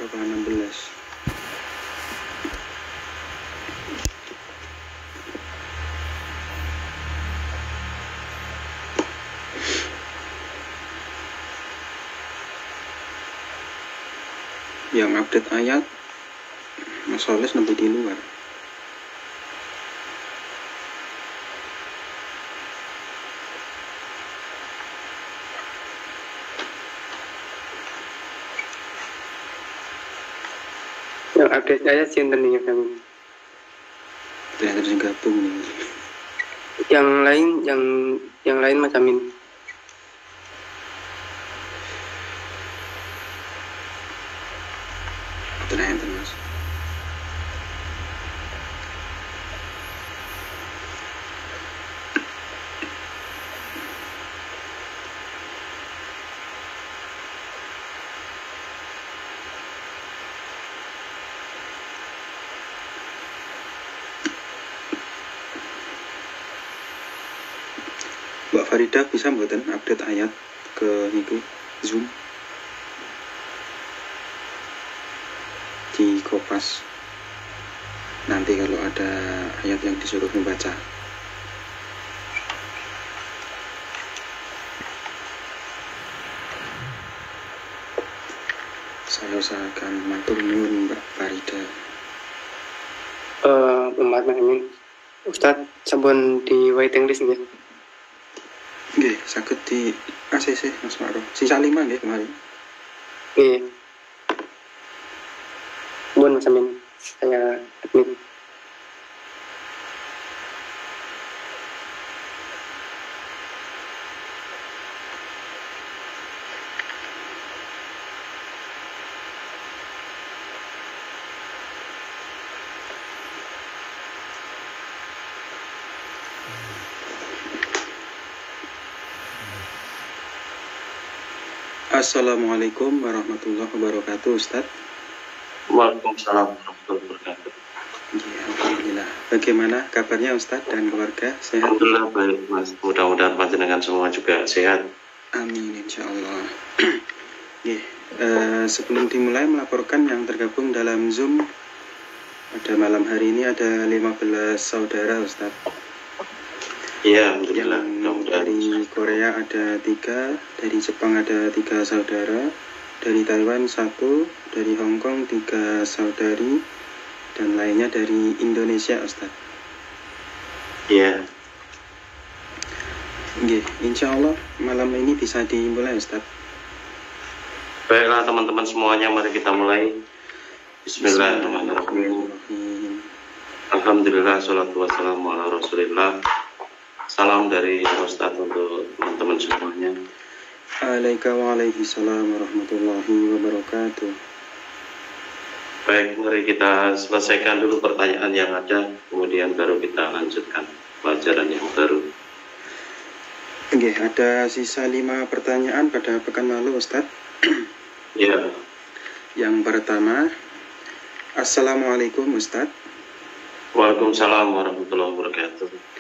Al-Baqarah 16. Yang update ayat Mas Soles lebih di luar. Yang update ayat sinten nih kami. Ternyata gabung nih. Yang lain macam ini. Ternyata Mas. Mbak Farida bisa mboten update ayat ke niku Zoom di Kopas. Nanti kalau ada ayat yang disuruh membaca. Saya usahakan matur nuwun Mbak Farida. Umat Amin. Ustadz sampun di waiting list nggih. Nggih, saged di ACC Mas Ma'ruf. Sisa 5 nggih kemarin. Nggih. Bun Mas Amin. Saya admin. Assalamualaikum warahmatullahi wabarakatuh, Ustadz. Waalaikumsalam warahmatullahi wabarakatuh. Ya, alhamdulillah. Bagaimana kabarnya Ustadz dan keluarga? Sehat? Alhamdulillah baik Mas. Mudah-mudahan panjenengan semua juga sehat. Amin, insya Allah. Sebelum dimulai melaporkan yang tergabung dalam Zoom pada malam hari ini ada 15 saudara Ustadz. Iya, alhamdulillah. Dari Korea ada 3, dari Jepang ada 3 saudara, dari Taiwan 1, dari Hong Kong 3 saudari, dan lainnya dari Indonesia, Ustadz. Iya. Insya Allah malam ini bisa dimulai, Ustadz. Baiklah teman-teman semuanya, mari kita mulai. Bismillahirrahmanirrahim. Alhamdulillah, salatu wassalamu ala rasulillah. Salam dari Ustadz untuk teman-teman semuanya. Waalaikumsalam warahmatullahi wabarakatuh. Baik, mari kita selesaikan dulu pertanyaan yang ada, kemudian baru kita lanjutkan pelajaran yang baru. Ada sisa 5 pertanyaan pada pekan lalu, Ustadz. Ya. Yang pertama, Assalamualaikum Ustadz. Waalaikumsalam warahmatullahi wabarakatuh.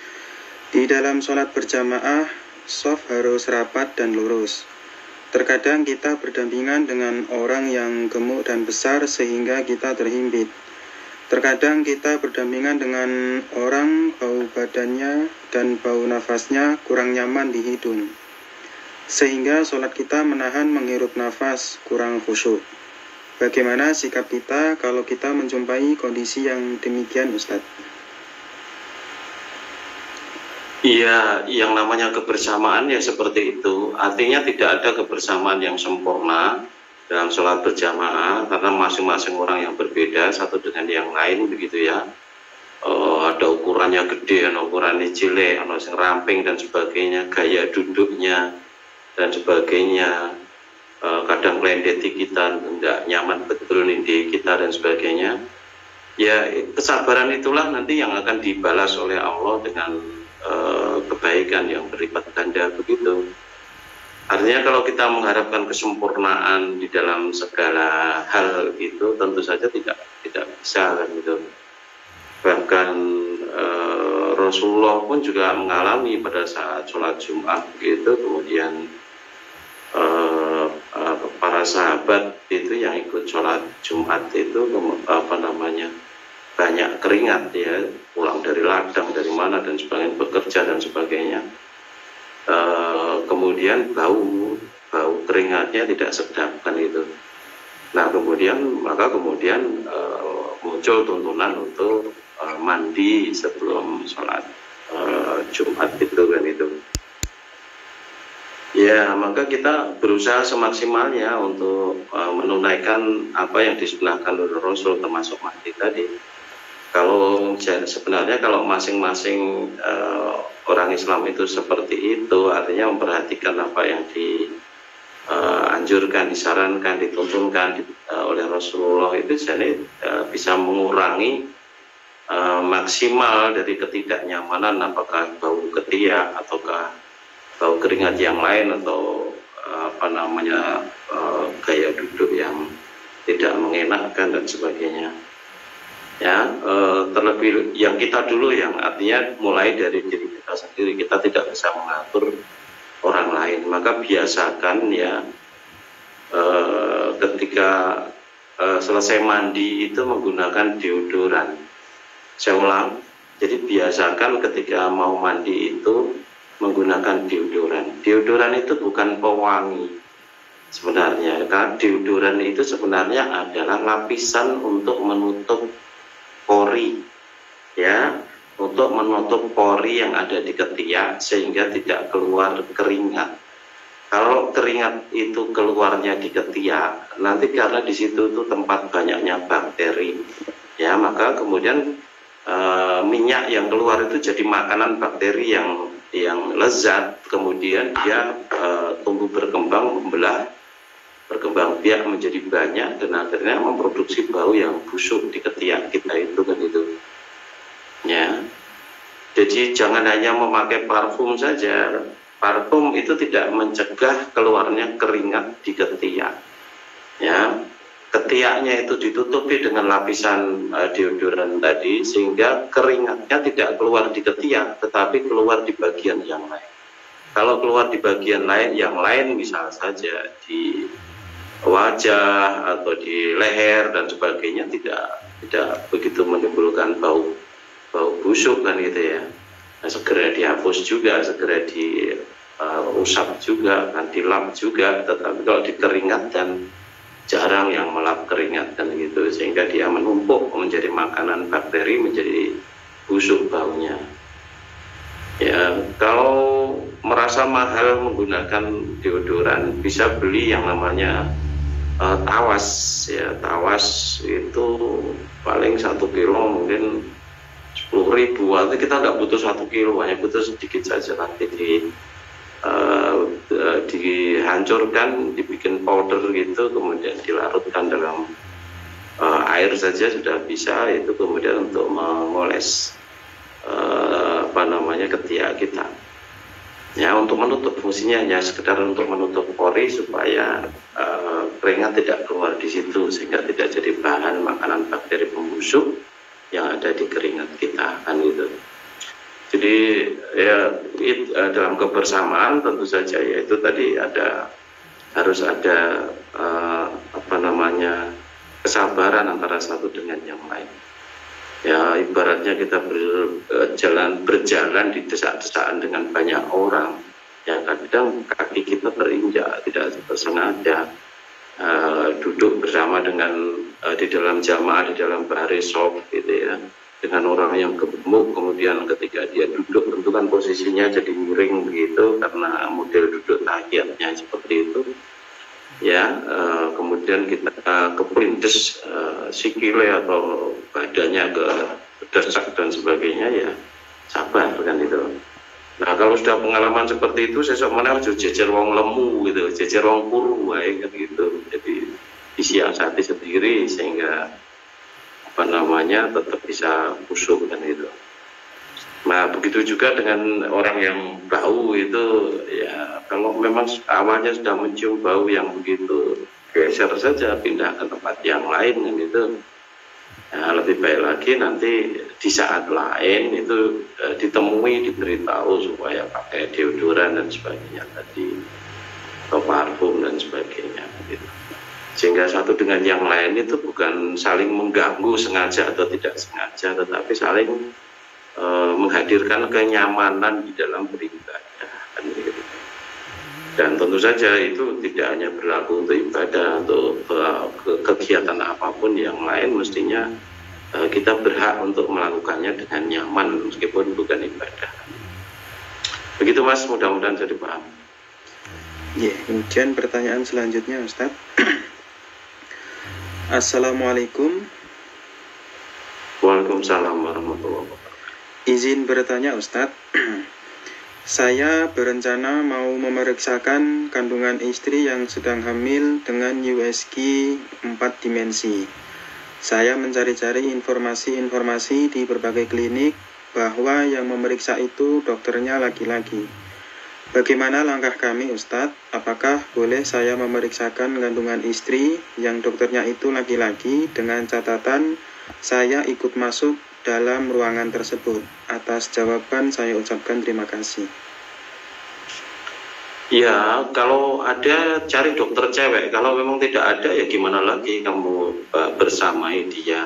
Di dalam sholat berjamaah, shaf harus rapat dan lurus. Terkadang kita berdampingan dengan orang yang gemuk dan besar sehingga kita terhimpit. Terkadang kita berdampingan dengan orang bau badannya dan bau nafasnya kurang nyaman di hidung. Sehingga sholat kita menahan menghirup nafas, kurang khusyuk. Bagaimana sikap kita kalau kita menjumpai kondisi yang demikian, Ustadz? Iya, yang namanya kebersamaan ya seperti itu. Artinya tidak ada kebersamaan yang sempurna dalam sholat berjamaah karena masing-masing orang yang berbeda satu dengan yang lain begitu ya. Ada ukurannya gede, ada ukurannya cilik, ada yang ramping dan sebagainya, gaya duduknya dan sebagainya. Kadang melendeti kita, tidak nyaman betul di kita dan sebagainya. Ya, kesabaran itulah nanti yang akan dibalas oleh Allah dengan kebaikan yang berlipat ganda begitu. Artinya kalau kita mengharapkan kesempurnaan di dalam segala hal itu tentu saja tidak bisa kan gitu. Bahkan Rasulullah pun juga mengalami pada saat sholat Jumat begitu, kemudian para para sahabat itu yang ikut sholat Jumat itu banyak keringat ya, pulang dari ladang dari mana dan sebagainya, bekerja dan sebagainya. Kemudian bau keringatnya tidak sedap kan itu. Nah kemudian muncul tuntunan untuk mandi sebelum sholat Jumat itu kan itu. Ya, maka kita berusaha semaksimalnya untuk menunaikan apa yang disunahkan oleh Rasul, termasuk mandi tadi. Kalau sebenarnya kalau masing-masing orang Islam itu seperti itu, artinya memperhatikan apa yang dianjurkan, disarankan, dituntunkan oleh Rasulullah, itu jadi bisa mengurangi maksimal dari ketidaknyamanan, apakah bau ketiak ataukah bau keringat yang lain, atau gaya duduk yang tidak mengenakan dan sebagainya. Ya, terlebih yang kita dulu, yang artinya mulai dari diri kita sendiri, kita tidak bisa mengatur orang lain. Maka biasakan ya, ketika selesai mandi itu menggunakan deodoran. Saya ulang, jadi biasakan ketika mau mandi itu menggunakan deodoran. Deodoran itu bukan pewangi sebenarnya, karena deodoran itu sebenarnya adalah lapisan untuk menutup pori, ya, untuk menutup pori yang ada di ketiak sehingga tidak keluar keringat. Kalau keringat itu keluarnya di ketiak, nanti karena di situ tuh tempat banyaknya bakteri, ya, maka kemudian minyak yang keluar itu jadi makanan bakteri yang lezat, kemudian dia tumbuh berkembang berkembang biak menjadi banyak, dan akhirnya memproduksi bau yang busuk di ketiak kita itu kan itu. Ya, jadi jangan hanya memakai parfum saja. Parfum itu tidak mencegah keluarnya keringat di ketiak. Ya, ketiaknya itu ditutupi dengan lapisan deodoran tadi, sehingga keringatnya tidak keluar di ketiak, tetapi keluar di bagian yang lain. Kalau keluar di bagian yang lain, misal saja di wajah atau di leher dan sebagainya, tidak begitu menimbulkan bau busuk kan gitu ya. Nah, segera dihapus juga, segera diusap juga, kan dilap juga. Tetapi kalau di keringat, dan jarang yang melap keringat kan gitu, sehingga dia menumpuk menjadi makanan bakteri, menjadi busuk baunya. Ya, kalau merasa mahal menggunakan deodoran, bisa beli yang namanya tawas. Ya, tawas itu paling 1 kilo mungkin 10.000. Artinya kita nggak butuh 1 kilo, hanya butuh sedikit saja. Nanti dihancurkan, dibikin powder gitu, kemudian dilarutkan dalam air saja sudah bisa itu, kemudian untuk mengoles ketiak kita. Ya, untuk menutup, fungsinya hanya sekedar untuk menutup pori supaya keringat tidak keluar di situ, sehingga tidak jadi bahan makanan bakteri pembusuk yang ada di keringat kita kan gitu. Jadi ya dalam kebersamaan tentu saja ya itu tadi harus ada kesabaran antara satu dengan yang lain. Ya, ibaratnya kita berjalan di desak-desakan dengan banyak orang, ya kadang kaki kita terinjak tidak sengaja, duduk bersama dengan di dalam jamaah, di dalam baris sof gitu ya, dengan orang yang gemuk, kemudian ketika dia duduk tentu kan posisinya jadi miring begitu karena model duduk tahiyatnya seperti itu. Ya, kemudian kita keperindes sikile atau badannya ke desak dan sebagainya, ya sabar kan itu. Nah, kalau sudah pengalaman seperti itu, sesok mana jejer wong lemu gitu, jejer wong kuru kan gitu. Jadi disiasati sendiri sehingga tetap bisa busuk kan itu. Nah, begitu juga dengan orang yang bau itu, ya kalau memang awalnya sudah mencium bau yang begitu, geser saja, pindah ke tempat yang lain kan itu. Nah, lebih baik lagi nanti di saat lain itu ditemui, diberitahu supaya pakai deodoran dan sebagainya tadi. atau parfum dan sebagainya gitu. Sehingga satu dengan yang lain itu bukan saling mengganggu sengaja atau tidak sengaja, tetapi saling menghadirkan kenyamanan di dalam beribadah kan gitu. Dan tentu saja itu tidak hanya berlaku untuk ibadah, untuk kegiatan apapun yang lain, mestinya kita berhak untuk melakukannya dengan nyaman meskipun bukan ibadah. Begitu Mas, mudah-mudahan jadi paham. Ya, kemudian pertanyaan selanjutnya Ustadz. Assalamualaikum. Waalaikumsalam warahmatullahi wabarakatuh. Izin bertanya Ustadz. Saya berencana mau memeriksakan kandungan istri yang sedang hamil dengan USG 4 dimensi. Saya mencari-cari informasi-informasi di berbagai klinik bahwa yang memeriksa itu dokternya laki-laki. Bagaimana langkah kami Ustadz? Apakah boleh saya memeriksakan kandungan istri yang dokternya itu laki-laki dengan catatan saya ikut masuk dalam ruangan tersebut? Atas jawaban saya ucapkan terima kasih. Ya, kalau ada cari dokter cewek. Kalau memang tidak ada ya gimana lagi kamu bersamai dia.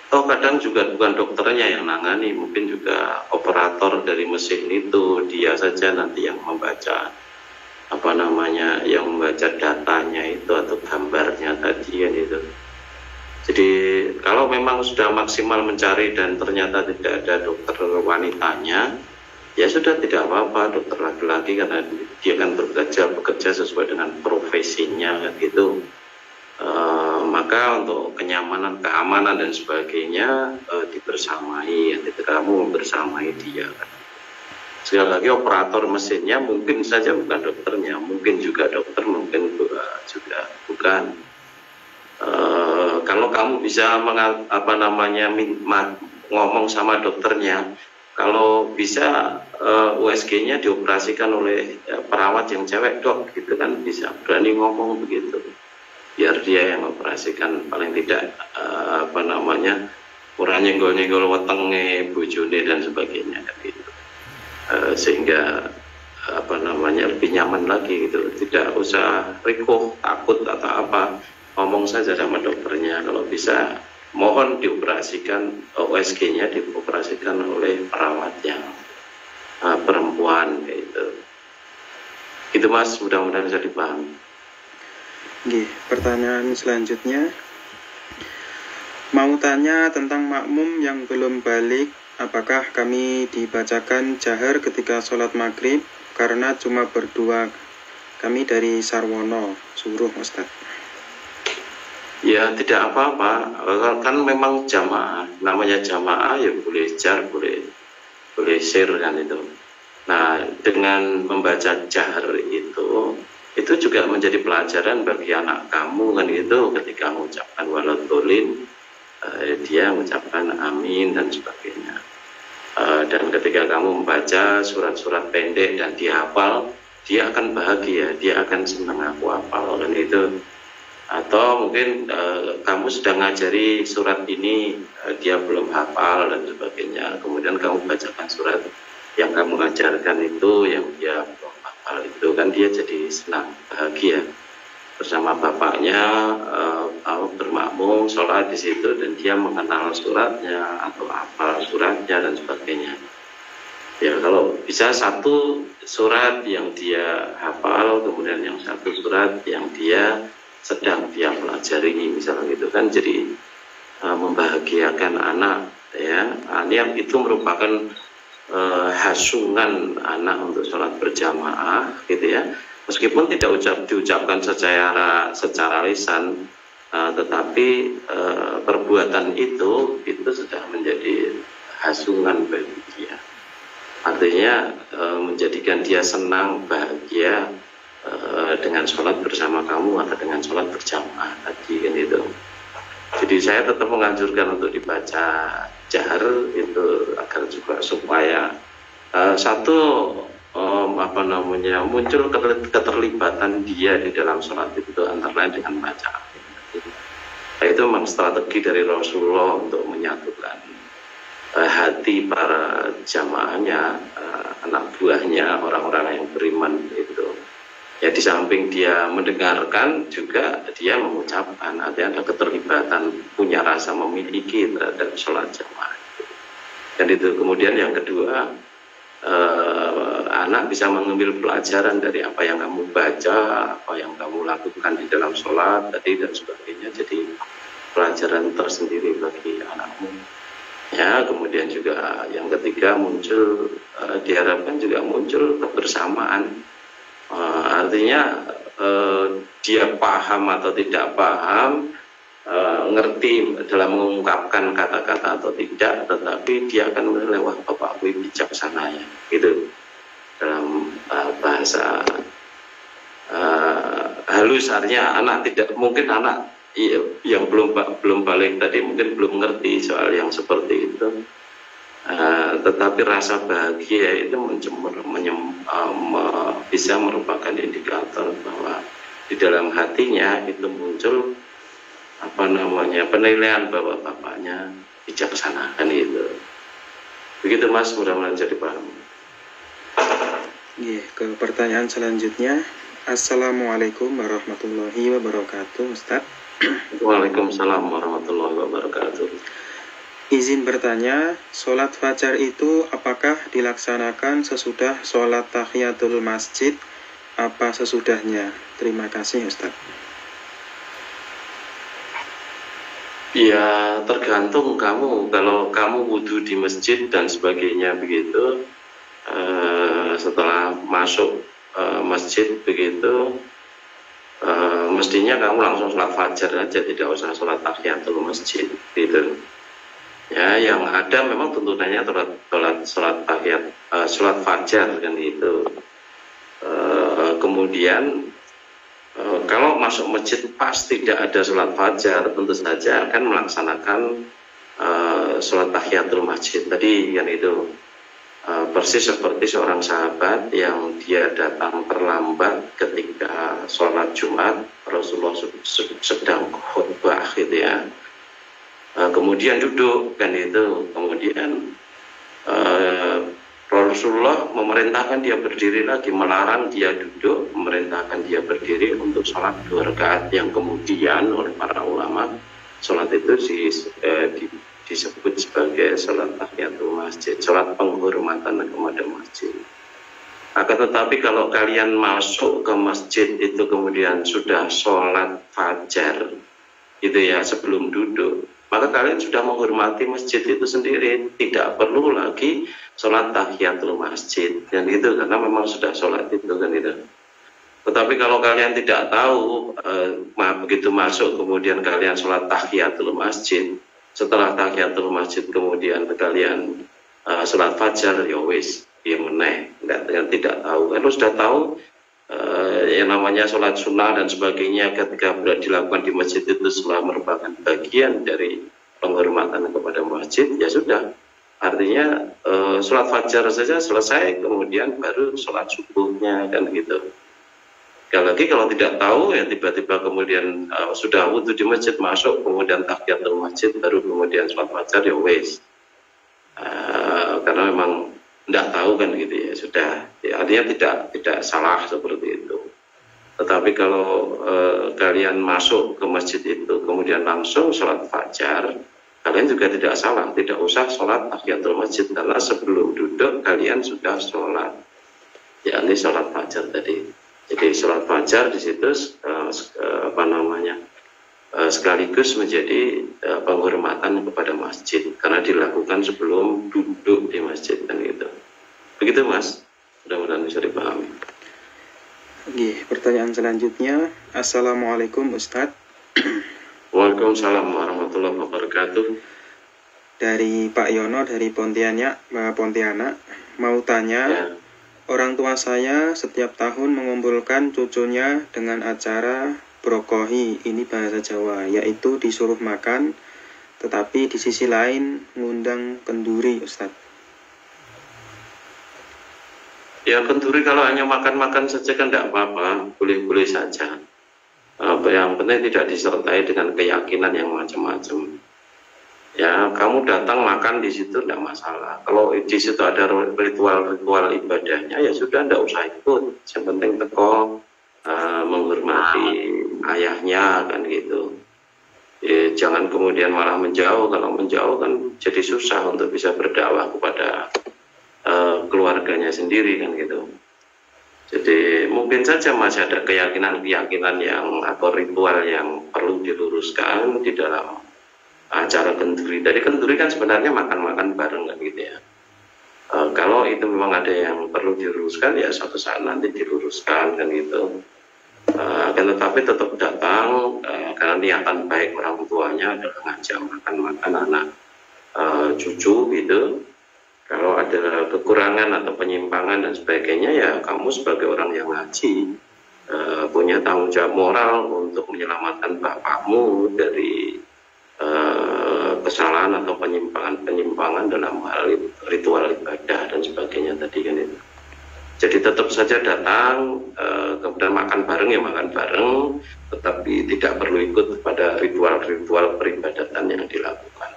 Atau kadang juga bukan dokternya yang nangani, mungkin juga operator dari mesin itu, dia saja nanti yang membaca yang membaca datanya itu atau gambarnya tadi kan itu. Jadi kalau memang sudah maksimal mencari dan ternyata tidak ada dokter wanitanya, ya sudah tidak apa-apa, dokter laki-laki karena dia kan bekerja sesuai dengan profesinya kan gitu. Maka untuk kenyamanan, keamanan dan sebagainya dibersamai, ketika kamu bersamai dia. Sekali lagi operator mesinnya mungkin saja bukan dokternya, mungkin juga dokter, mungkin juga bukan. Kalau kamu bisa ngomong sama dokternya, kalau bisa USG-nya dioperasikan oleh perawat yang cewek dok, gitu kan bisa berani ngomong begitu, biar dia yang operasikan, paling tidak kurang nyenggol-nyenggol wetenge bojone dan sebagainya gitu. Sehingga lebih nyaman lagi gitu, tidak usah rikuh, takut atau apa. Ngomong saja sama dokternya, kalau bisa mohon dioperasikan, USG-nya dioperasikan oleh perawat yang perempuan gitu. Itu Mas, mudah-mudahan bisa dipahami. Oke, pertanyaan selanjutnya. Mau tanya tentang makmum yang belum balik, apakah kami dibacakan jahar ketika sholat maghrib karena cuma berdua? Kami dari Sarwono, Suruh Ustadz. Ya tidak apa-apa, kan memang jamaah, namanya jamaah ya boleh jar, boleh sir kan itu. Nah dengan membaca jahar itu juga menjadi pelajaran bagi anak kamu kan itu, ketika mengucapkan waladhdallin dia mengucapkan amin dan sebagainya. Dan ketika kamu membaca surat-surat pendek dan dihafal, dia akan bahagia, dia akan senang, aku hafal kan itu. Atau mungkin kamu sedang ngajari surat ini, dia belum hafal dan sebagainya, kemudian kamu bacakan surat yang kamu ajarkan itu yang dia belum hafal, itu kan dia jadi senang, bahagia bersama bapaknya, bermakmum sholat di situ dan dia mengenal suratnya atau hafal suratnya dan sebagainya. Ya kalau bisa satu surat yang dia hafal, kemudian yang satu surat yang dia sedang dia pelajari, misalnya gitu kan, jadi membahagiakan anak ya. Ini itu merupakan hasungan anak untuk sholat berjamaah gitu ya, meskipun tidak diucapkan secara lisan, tetapi perbuatan itu sudah menjadi hasungan bagi dia, artinya menjadikan dia senang, bahagia dengan sholat bersama kamu atau dengan sholat berjamaah tadi kan itu. Jadi saya tetap menganjurkan untuk dibaca jahar itu agar juga supaya muncul keterlibatan dia di dalam sholat itu, antara lain dengan bacaan. Nah, itu memang strategi dari Rasulullah untuk menyatukan hati para jamaahnya, anak buahnya, orang-orang yang beriman itu, Ya di samping dia mendengarkan juga dia mengucapkan, artinya ada keterlibatan, punya rasa memiliki terhadap sholat jamaah. Dan itu kemudian yang kedua, anak bisa mengambil pelajaran dari apa yang kamu baca, apa yang kamu lakukan di dalam sholat tadi dan sebagainya, jadi pelajaran tersendiri bagi anakmu. Ya, kemudian juga yang ketiga muncul, diharapkan juga muncul kebersamaan. Artinya dia paham atau tidak paham, ngerti dalam mengungkapkan kata-kata atau tidak, tetapi dia akan menilai, wah bapakku bijaksana ya, gitu, dalam bahasa halus. Artinya anak tidak mungkin, anak yang belum balik tadi mungkin belum ngerti soal yang seperti itu, tetapi rasa bahagia itu bisa merupakan indikator bahwa di dalam hatinya itu muncul penilaian bahwa bapaknya bijaksana, kan itu. Begitu Mas, mudah-mudahan jadi paham. Ke pertanyaan selanjutnya. Assalamualaikum warahmatullahi wabarakatuh, Ustadz. Waalaikumsalam warahmatullahi wabarakatuh. Izin bertanya, sholat fajar itu apakah dilaksanakan sesudah sholat tahiyatul masjid, apa sesudahnya? Terima kasih Ustadz. Ya tergantung kamu, kalau kamu wudhu di masjid dan sebagainya begitu, setelah masuk masjid begitu, mestinya kamu langsung sholat fajar aja, tidak usah sholat tahiyatul masjid gitu. Ya, yang ada memang tuntunannya sholat fajar kan itu. Kemudian kalau masuk masjid pas tidak ada sholat fajar, tentu saja akan melaksanakan sholat tahiyatul masjid tadi kan itu. Persis seperti seorang sahabat yang dia datang terlambat ketika sholat Jumat, Rasulullah sedang khutbah gitu ya. Kemudian duduk kan itu, kemudian Rasulullah memerintahkan dia berdiri lagi, melarang dia duduk, memerintahkan dia berdiri untuk sholat 2 rakaat, yang kemudian oleh para ulama sholat itu disebut sebagai sholat tahiyatul masjid, sholat penghormatan kepada masjid. Akan tetapi kalau kalian masuk ke masjid itu kemudian sudah sholat fajar itu ya sebelum duduk, maka kalian sudah menghormati masjid itu sendiri, tidak perlu lagi sholat tahiyatul masjid dan itu, karena memang sudah sholat itu kan itu. Tetapi kalau kalian tidak tahu, begitu masuk kemudian kalian sholat tahiyatul masjid, setelah tahiyatul masjid kemudian kalian sholat fajar, ya wis yang meneh, tidak tahu. Kalau sudah tahu yang namanya sholat sunnah dan sebagainya ketika sudah dilakukan di masjid itu setelah merupakan bagian dari penghormatan kepada masjid, ya sudah. Artinya sholat fajar saja selesai, kemudian baru sholat subuhnya kan gitu. Sekali lagi kalau tidak tahu ya tiba-tiba kemudian sudah wudhu di masjid, masuk kemudian tahiyatul masjid, baru kemudian sholat fajar, ya wis. Karena memang tidak tahu kan gitu ya, sudah ya, artinya tidak salah seperti itu. Tetapi kalau kalian masuk ke masjid itu kemudian langsung sholat fajar, kalian juga tidak salah, tidak usah sholat tahiyatul masjid, karena sebelum duduk kalian sudah sholat, yakni sholat fajar tadi. Jadi sholat fajar di situ sekaligus menjadi penghormatan kepada masjid karena dilakukan sebelum duduk di masjid kan gitu. Begitu Mas, mudah-mudahan bisa dipahami. Pertanyaan selanjutnya. Assalamualaikum Ustadz. Waalaikumsalam warahmatullahi wabarakatuh. Dari Pak Yono dari Pontianak, mau tanya ya. Orang tua saya setiap tahun mengumpulkan cucunya dengan acara brokohi, ini bahasa Jawa, yaitu disuruh makan, tetapi di sisi lain ngundang kenduri, Ustadz. Ya kenduri kalau hanya makan-makan saja kan tidak apa-apa, boleh-boleh saja. Yang penting tidak disertai dengan keyakinan yang macam-macam. Ya kamu datang makan di situ tidak masalah. Kalau di situ ada ritual-ritual ibadahnya ya sudah, tidak usah ikut. Yang penting teko menghormati ayahnya kan gitu. Jangan kemudian malah menjauh. Kalau menjauh kan jadi susah untuk bisa berdakwah kepada keluarganya sendiri kan gitu. Jadi mungkin saja masih ada keyakinan-keyakinan yang atau ritual yang perlu diluruskan di dalam acara kenduri. Dari kenduri kan sebenarnya makan-makan bareng kan gitu ya. Kalau itu memang ada yang perlu diluruskan ya suatu saat nanti diluruskan kan gitu. Akan tetapi tetap datang karena niatan baik orang tuanya adalah ngajak makan-makan anak cucu gitu. Kalau ada kekurangan atau penyimpangan dan sebagainya ya kamu sebagai orang yang ngaji punya tanggung jawab moral untuk menyelamatkan bapakmu dari kesalahan atau penyimpangan dalam hal ritual ibadah dan sebagainya tadi kan itu. Jadi tetap saja datang, kemudian makan bareng ya makan bareng, tetapi tidak perlu ikut pada ritual-ritual peribadatan yang dilakukan.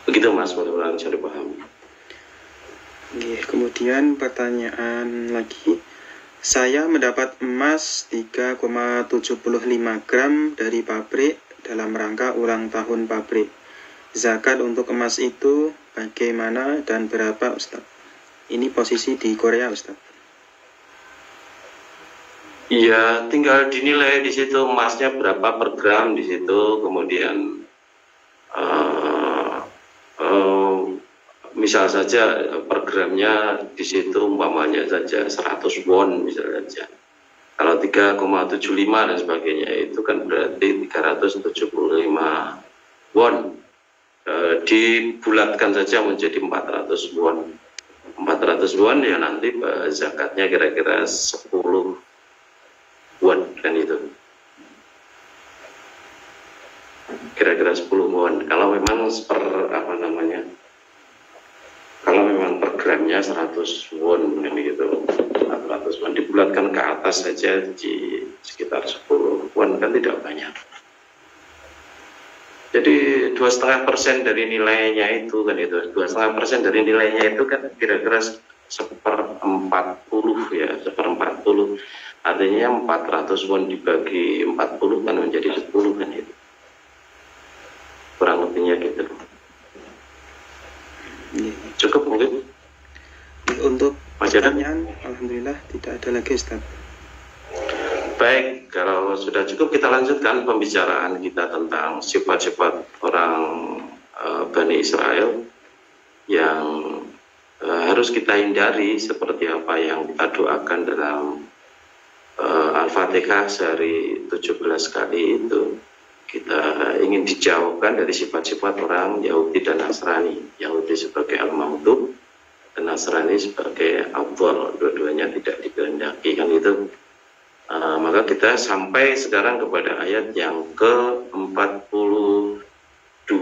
Begitu Mas, mudah-mudahan bisa dipahami. Kemudian pertanyaan lagi, saya mendapat emas 3,75 gram dari pabrik dalam rangka ulang tahun pabrik. Zakat untuk emas itu bagaimana dan berapa Ustaz? Ini posisi di Korea Ustaz. Iya, tinggal dinilai di situ emasnya berapa per gram di situ, kemudian misal saja per gramnya di situ umpamanya saja 100 won misalnya saja. Kalau 3,75 dan sebagainya itu kan berarti 375 won. Dibulatkan saja menjadi 400 won. 400 won ya nanti zakatnya kira-kira 10 won kan itu. Kira-kira 10 won. Kalau memang kalau memang per gramnya 100 won gitu, 400 won dibulatkan ke atas saja di sekitar 10 won kan tidak banyak. Jadi 2,5% dari nilainya itu kan itu 2,5% dari nilainya itu kan kira-kira 1/40 ya 1/40. Artinya 400 won dibagi 40 kan menjadi 10 kan itu. Kurang lebihnya gitu. Cukup mungkin untuk pertanyaan. Alhamdulillah tidak ada lagi Ustaz. Baik, kalau sudah cukup kita lanjutkan pembicaraan kita tentang sifat-sifat orang Bani Israel yang harus kita hindari seperti apa yang kita doakan dalam Al-Fatihah sehari 17 kali itu. Kita ingin dijauhkan dari sifat-sifat orang Yahudi dan Nasrani. Yahudi sebagai al-mamdud dan Nasrani sebagai afdal, dua-duanya tidak dikehendaki kan itu. Maka kita sampai sekarang kepada ayat yang ke-42.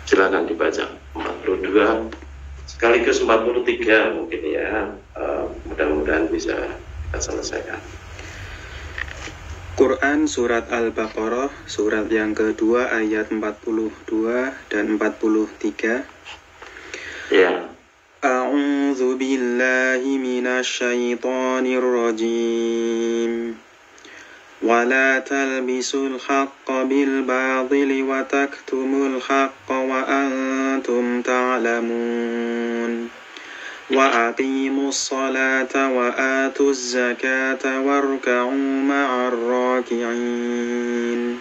Silakan dibaca 42 sekaligus 43 mungkin ya. Mudah-mudahan bisa kita selesaikan. Quran Surat Al-Baqarah surat yang kedua ayat 42 dan 43. Ya. A'udzu billahi minasyaitonir rajim. Wa la talbisul haqqo bil bathili wa taktumul haqqo wa antum ta'lamun. Wa aqimus salata wa atuz zakata warka'u ma'ar raki'in.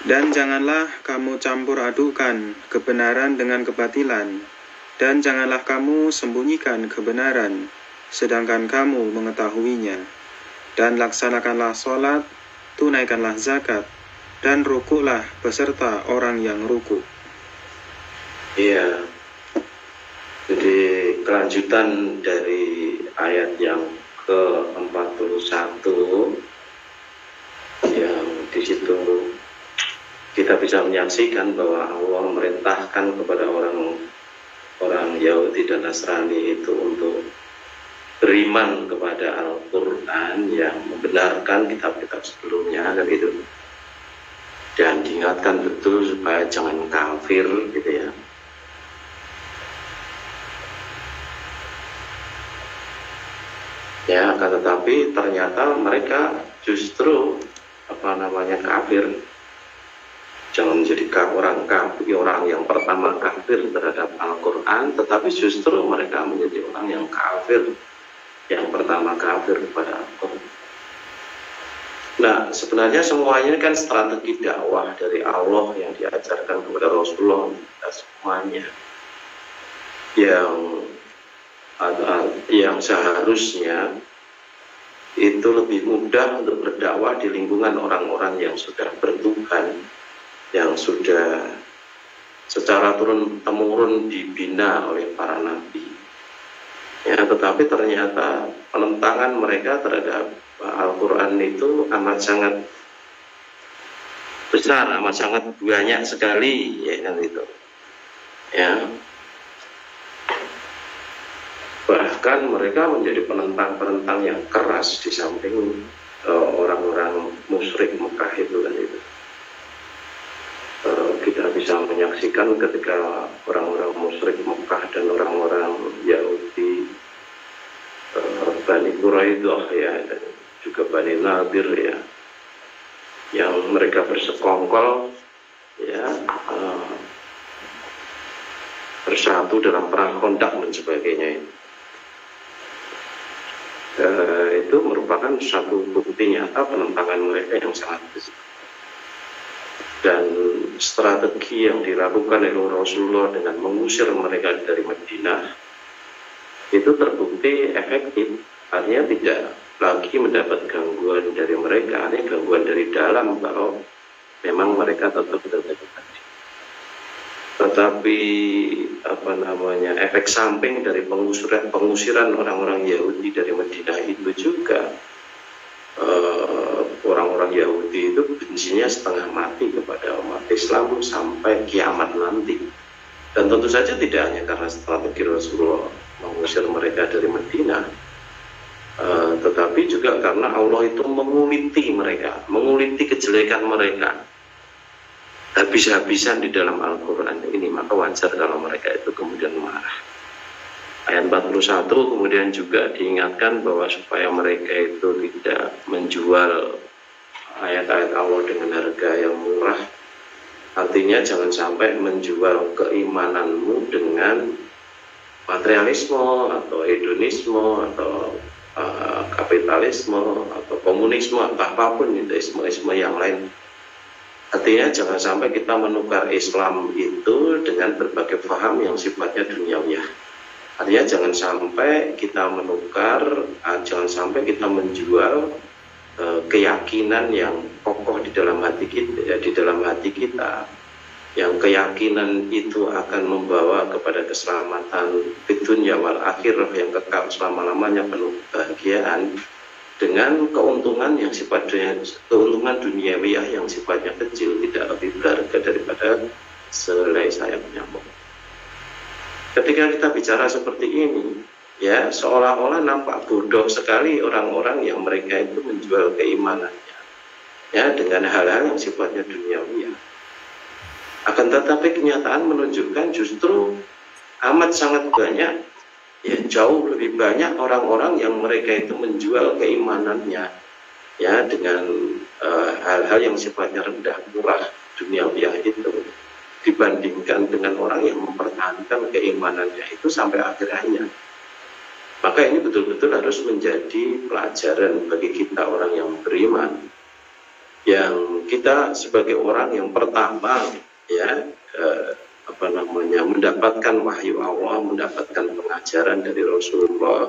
Dan janganlah kamu campur adukan kebenaran dengan kebatilan, dan janganlah kamu sembunyikan kebenaran sedangkan kamu mengetahuinya. Dan laksanakanlah sholat, tunaikanlah zakat, dan rukuklah beserta orang yang rukuk. Iya. Jadi kelanjutan dari ayat yang ke-41 yang di situ kita bisa menyaksikan bahwa Allah memerintahkan kepada orang Yahudi dan Nasrani itu untuk beriman kepada Al-Quran yang membenarkan kitab-kitab sebelumnya dan itu, dan diingatkan betul supaya jangan kafir gitu ya. Ya, akan tetapi ternyata mereka justru kafir. Jangan menjadi orang kafir, orang yang pertama kafir terhadap Al-Quran, tetapi justru mereka menjadi orang yang kafir, yang pertama kafir kepada Al-Quran. Nah, sebenarnya semuanya kan strategi dakwah dari Allah yang diajarkan kepada Rasulullah, kita semuanya yang seharusnya itu lebih mudah untuk berdakwah di lingkungan orang-orang yang sudah bertuhan, yang sudah secara turun-temurun dibina oleh para nabi. Ya, tetapi ternyata penentangan mereka terhadap Al-Quran itu amat sangat besar, amat sangat banyak sekali, ya kan itu. Ya. Bahkan mereka menjadi penentang-penentang yang keras di samping orang-orang musyrik Mekah itu kan itu. Kita bisa menyaksikan ketika orang-orang musyrik Mekah dan orang-orang Yahudi, Bani Quraidah ya, dan juga Bani Nadir ya, yang mereka bersekongkol ya, bersatu dalam perang Khandaq dan sebagainya itu merupakan satu bukti nyata penentangan mereka yang sangat besar. Dan strategi yang dilakukan oleh Rasulullah dengan mengusir mereka dari Madinah itu terbukti efektif, artinya tidak lagi mendapat gangguan dari mereka, artinya gangguan dari dalam kalau memang mereka tetap berada. Tetapi efek samping dari pengusiran orang-orang Yahudi dari Madinah itu juga orang-orang Yahudi itu bencinya setengah mati kepada umat Islam sampai kiamat nanti. Dan tentu saja tidak hanya karena strategi Rasulullah mengusir mereka dari Madinah, tetapi juga karena Allah itu menguliti mereka, menguliti kejelekan mereka habis-habisan di dalam Al-Quran ini. Maka wajar kalau mereka itu kemudian marah. Ayat 41 kemudian juga diingatkan bahwa supaya mereka itu tidak menjual ayat-ayat Allah dengan harga yang murah. Artinya jangan sampai menjual keimananmu dengan materialisme atau hedonisme atau kapitalisme atau komunisme atau apapun itu isme-isme yang lain. Artinya jangan sampai kita menukar Islam itu dengan berbagai paham yang sifatnya duniawiah. Artinya jangan sampai kita menukar, jangan sampai kita menjual keyakinan yang kokoh di dalam hati kita, yang keyakinan itu akan membawa kepada keselamatan di dunia wal akhirah yang kekal selama-lamanya penuh kebahagiaan, dengan keuntungan yang sifatnya keuntungan duniawiah yang sifatnya kecil, tidak lebih berharga daripada selai sayap nyamuk. Ketika kita bicara seperti ini, ya seolah-olah nampak bodoh sekali orang-orang yang mereka itu menjual keimanannya, ya dengan hal-hal yang sifatnya duniawi. Akan tetapi kenyataan menunjukkan justru amat sangat banyak, ya jauh lebih banyak orang-orang yang mereka itu menjual keimanannya, ya dengan hal-hal yang sifatnya rendah, murah, duniawi itu, dibandingkan dengan orang yang mempertahankan keimanannya itu sampai akhir hayat. Maka ini betul-betul harus menjadi pelajaran bagi kita orang yang beriman, yang kita sebagai orang yang pertama ya mendapatkan wahyu Allah, mendapatkan pengajaran dari Rasulullah,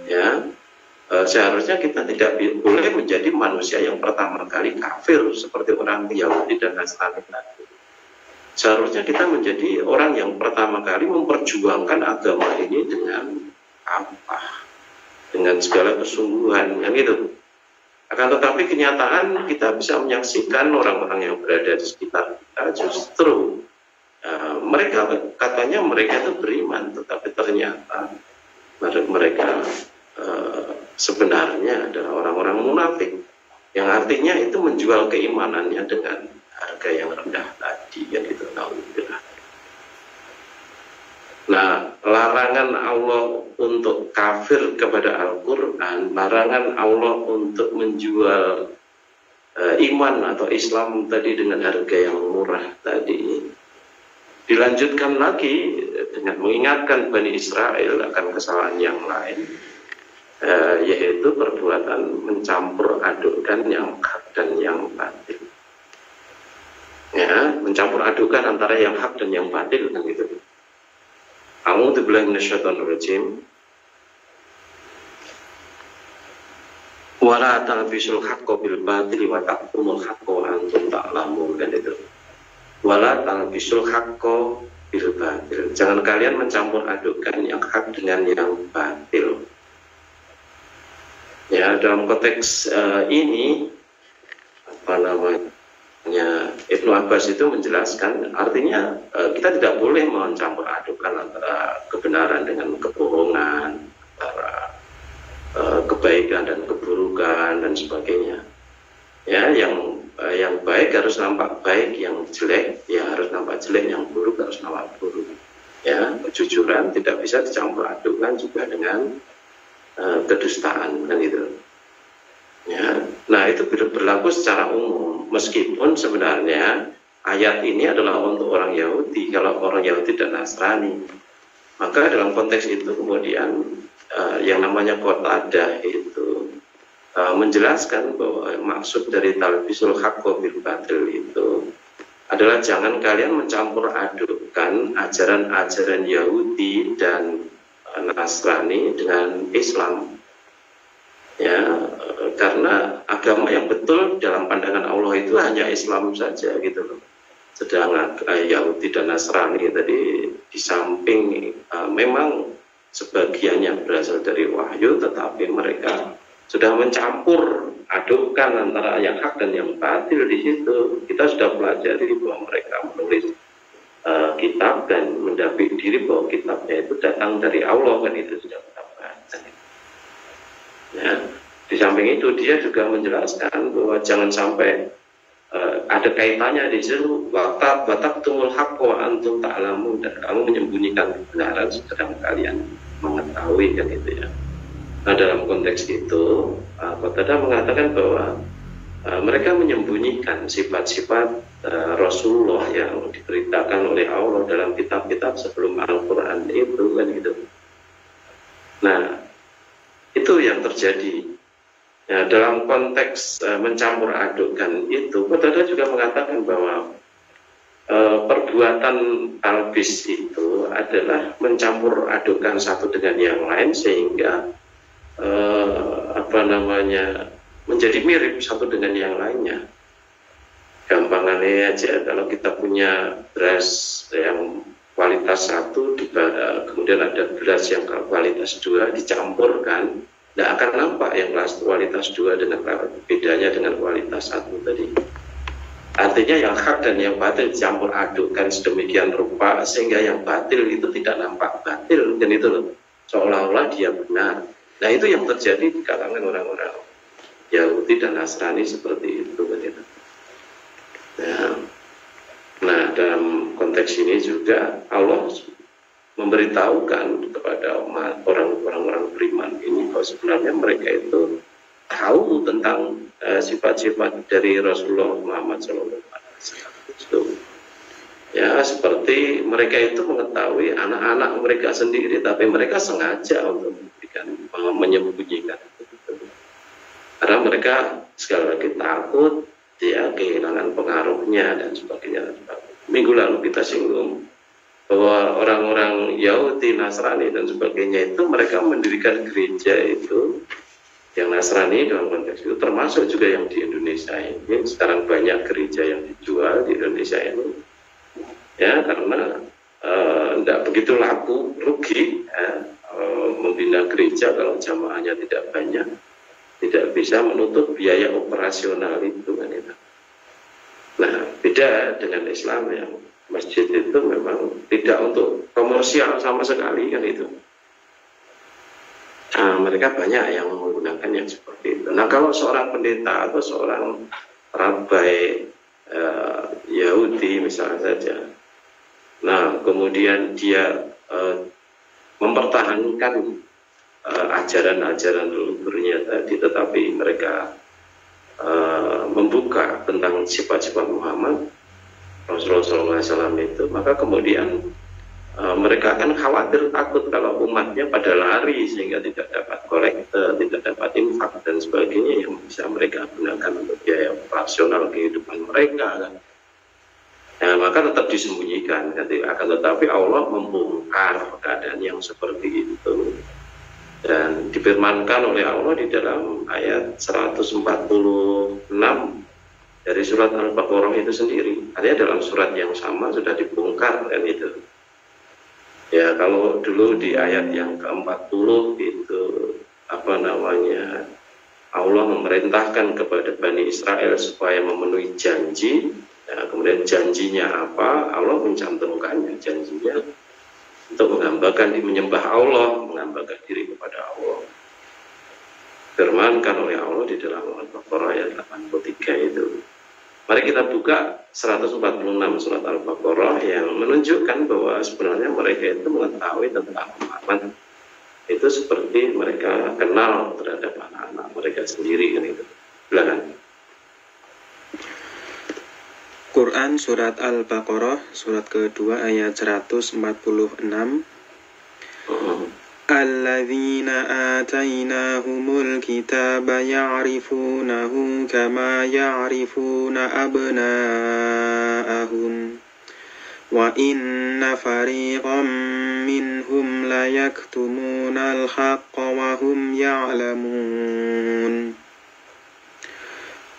ya seharusnya kita tidak boleh menjadi manusia yang pertama kali kafir seperti orang Yahudi dan Nasrani tadi. Seharusnya kita menjadi orang yang pertama kali memperjuangkan agama ini dengan apa? Dengan segala kesungguhan, kan gitu. Akan tetapi kenyataan kita bisa menyaksikan orang-orang yang berada di sekitar kita justru mereka katanya mereka itu beriman, tetapi ternyata mereka sebenarnya adalah orang-orang munafik, yang artinya itu menjual keimanannya dengan harga yang rendah tadi, yang itu tahu. Nah, larangan Allah untuk kafir kepada Al-Quran, larangan Allah untuk menjual iman atau Islam tadi dengan harga yang murah tadi, dilanjutkan lagi dengan mengingatkan Bani Israel akan kesalahan yang lain, yaitu perbuatan mencampur adukkan yang hak dan yang batil. Ya, mencampur adukkan antara yang hak dan yang batil kan gitu. A'udzu billahi minasyaitonir rajim. Wala talbisul haqqo bil batili wa taqtumul haqqo wa antum ta'lamun, kan itu. Wala talbisul haqqo bil batil. Jangan kalian mencampur adukkan yang hak dengan yang batil. Ya, dalam konteks ini apa namanya, Ibnu Abbas itu menjelaskan, artinya kita tidak boleh mencampur adukkan antara kebenaran dengan kebohongan, antara kebaikan dan keburukan dan sebagainya. Ya, yang baik harus nampak baik, yang jelek ya harus nampak jelek, yang buruk harus nampak buruk. Ya, kejujuran tidak bisa dicampur adukkan juga dengan kedustaan, kan itu. Ya, nah itu berlaku secara umum, meskipun sebenarnya ayat ini adalah untuk orang Yahudi. Kalau orang Yahudi dan Nasrani, maka dalam konteks itu kemudian yang namanya Qatadah itu menjelaskan bahwa maksud dari talbisul haqqo bil batil itu adalah jangan kalian mencampur adukkan ajaran-ajaran Yahudi dan Nasrani dengan Islam. Ya, karena agama yang betul dalam pandangan Allah itu hanya Islam saja gitu loh. Sedangkan Yahudi dan Nasrani tadi di samping memang sebagiannya berasal dari wahyu, tetapi mereka sudah mencampur adukkan antara yang hak dan yang batil di situ. Kita sudah pelajari bahwa mereka menulis kitab dan mendapati diri bahwa kitabnya itu datang dari Allah, kan itu sudah kita baca. Ya, di samping itu dia juga menjelaskan bahwa jangan sampai ada kaitannya di situ batak tumul haqqo wa antum ta'lamun, dan kamu menyembunyikan kebenaran sedang kalian mengetahui, kan itu ya. Nah, dalam konteks itu Qatadah mengatakan bahwa mereka menyembunyikan sifat-sifat Rasulullah yang diberitakan oleh Allah dalam kitab-kitab sebelum Al-Quran itu, kan gitu. Nah, itu yang terjadi. Ya, dalam konteks mencampur adukkan itu, Qatadah juga mengatakan bahwa perbuatan talbis itu adalah mencampur adukkan satu dengan yang lain sehingga menjadi mirip satu dengan yang lainnya. Gampangannya aja, kalau kita punya beras yang kualitas 1 kemudian ada beras yang kualitas 2 dicampurkan, tidak akan nampak yang kualitas 2 dengan bedanya dengan kualitas 1 tadi. Artinya yang hak dan yang batil dicampur adukkan sedemikian rupa sehingga yang batil itu tidak nampak batil, dan itu loh, seolah-olah dia benar. Nah, itu yang terjadi di kalangan orang-orang Yahudi dan Nasrani seperti itu, kan itu. Nah, dalam konteks ini juga Allah memberitahukan kepada orang-orang beriman ini bahwa sebenarnya mereka itu tahu tentang sifat-sifat dari Rasulullah Muhammad SAW. Ya, seperti mereka itu mengetahui anak-anak mereka sendiri, tapi mereka sengaja untuk menyembunyikan itu. Karena mereka sekali lagi takut dia kehilangan pengaruhnya dan sebagainya. Minggu lalu kita singgung bahwa orang-orang Yahudi, Nasrani dan sebagainya itu mereka mendirikan gereja itu, yang Nasrani dalam konteks itu termasuk juga yang di Indonesia ini. Sekarang banyak gereja yang dijual di Indonesia ini, ya, karena tidak begitu laku, rugi ya, membina gereja kalau jamaahnya tidak banyak, tidak bisa menutup biaya operasional itu, kan itu. Nah, beda dengan Islam yang masjid itu memang tidak untuk komersial sama sekali, kan itu. Nah, mereka banyak yang menggunakan yang seperti itu. Nah, kalau seorang pendeta atau seorang rabai Yahudi misalnya saja, nah kemudian dia mempertahankan ajaran-ajaran leluhurnya tadi, tetapi mereka membuka tentang sifat-sifat Muhammad Rasulullah SAW itu, maka kemudian mereka akan khawatir, takut kalau umatnya pada lari sehingga tidak dapat kolektor, tidak dapat infak dan sebagainya yang bisa mereka gunakan untuk biaya operasional kehidupan mereka kan. Nah, maka tetap disembunyikan, akan tetapi Allah membongkar keadaan yang seperti itu dan difirmankan oleh Allah di dalam ayat 146 dari surat Al-Baqarah itu sendiri. Artinya dalam surat yang sama sudah dibongkar kan itu. Ya, kalau dulu di ayat yang ke-40 itu Allah memerintahkan kepada Bani Israel supaya memenuhi janji. Nah, kemudian janjinya apa? Allah mencantumkannya janjinya untuk menyembah Allah, menghambakan diri kepada Allah. Firmankan oleh Allah di dalam Al-Baqarah ayat 83 itu. Mari kita buka 146 surat Al-Baqarah yang menunjukkan bahwa sebenarnya mereka itu mengetahui tentang Muhammad itu seperti mereka kenal terhadap anak-anak mereka sendiri kan itu. Silakan. Quran surat Al-Baqarah surat kedua ayat 146. Alladzina atainahumul kitaba ya'rifunahu kama ya'rifuna abna'ahum wa inna fariqam minhum la yaktumunal haqqa wa hum ya'lamun.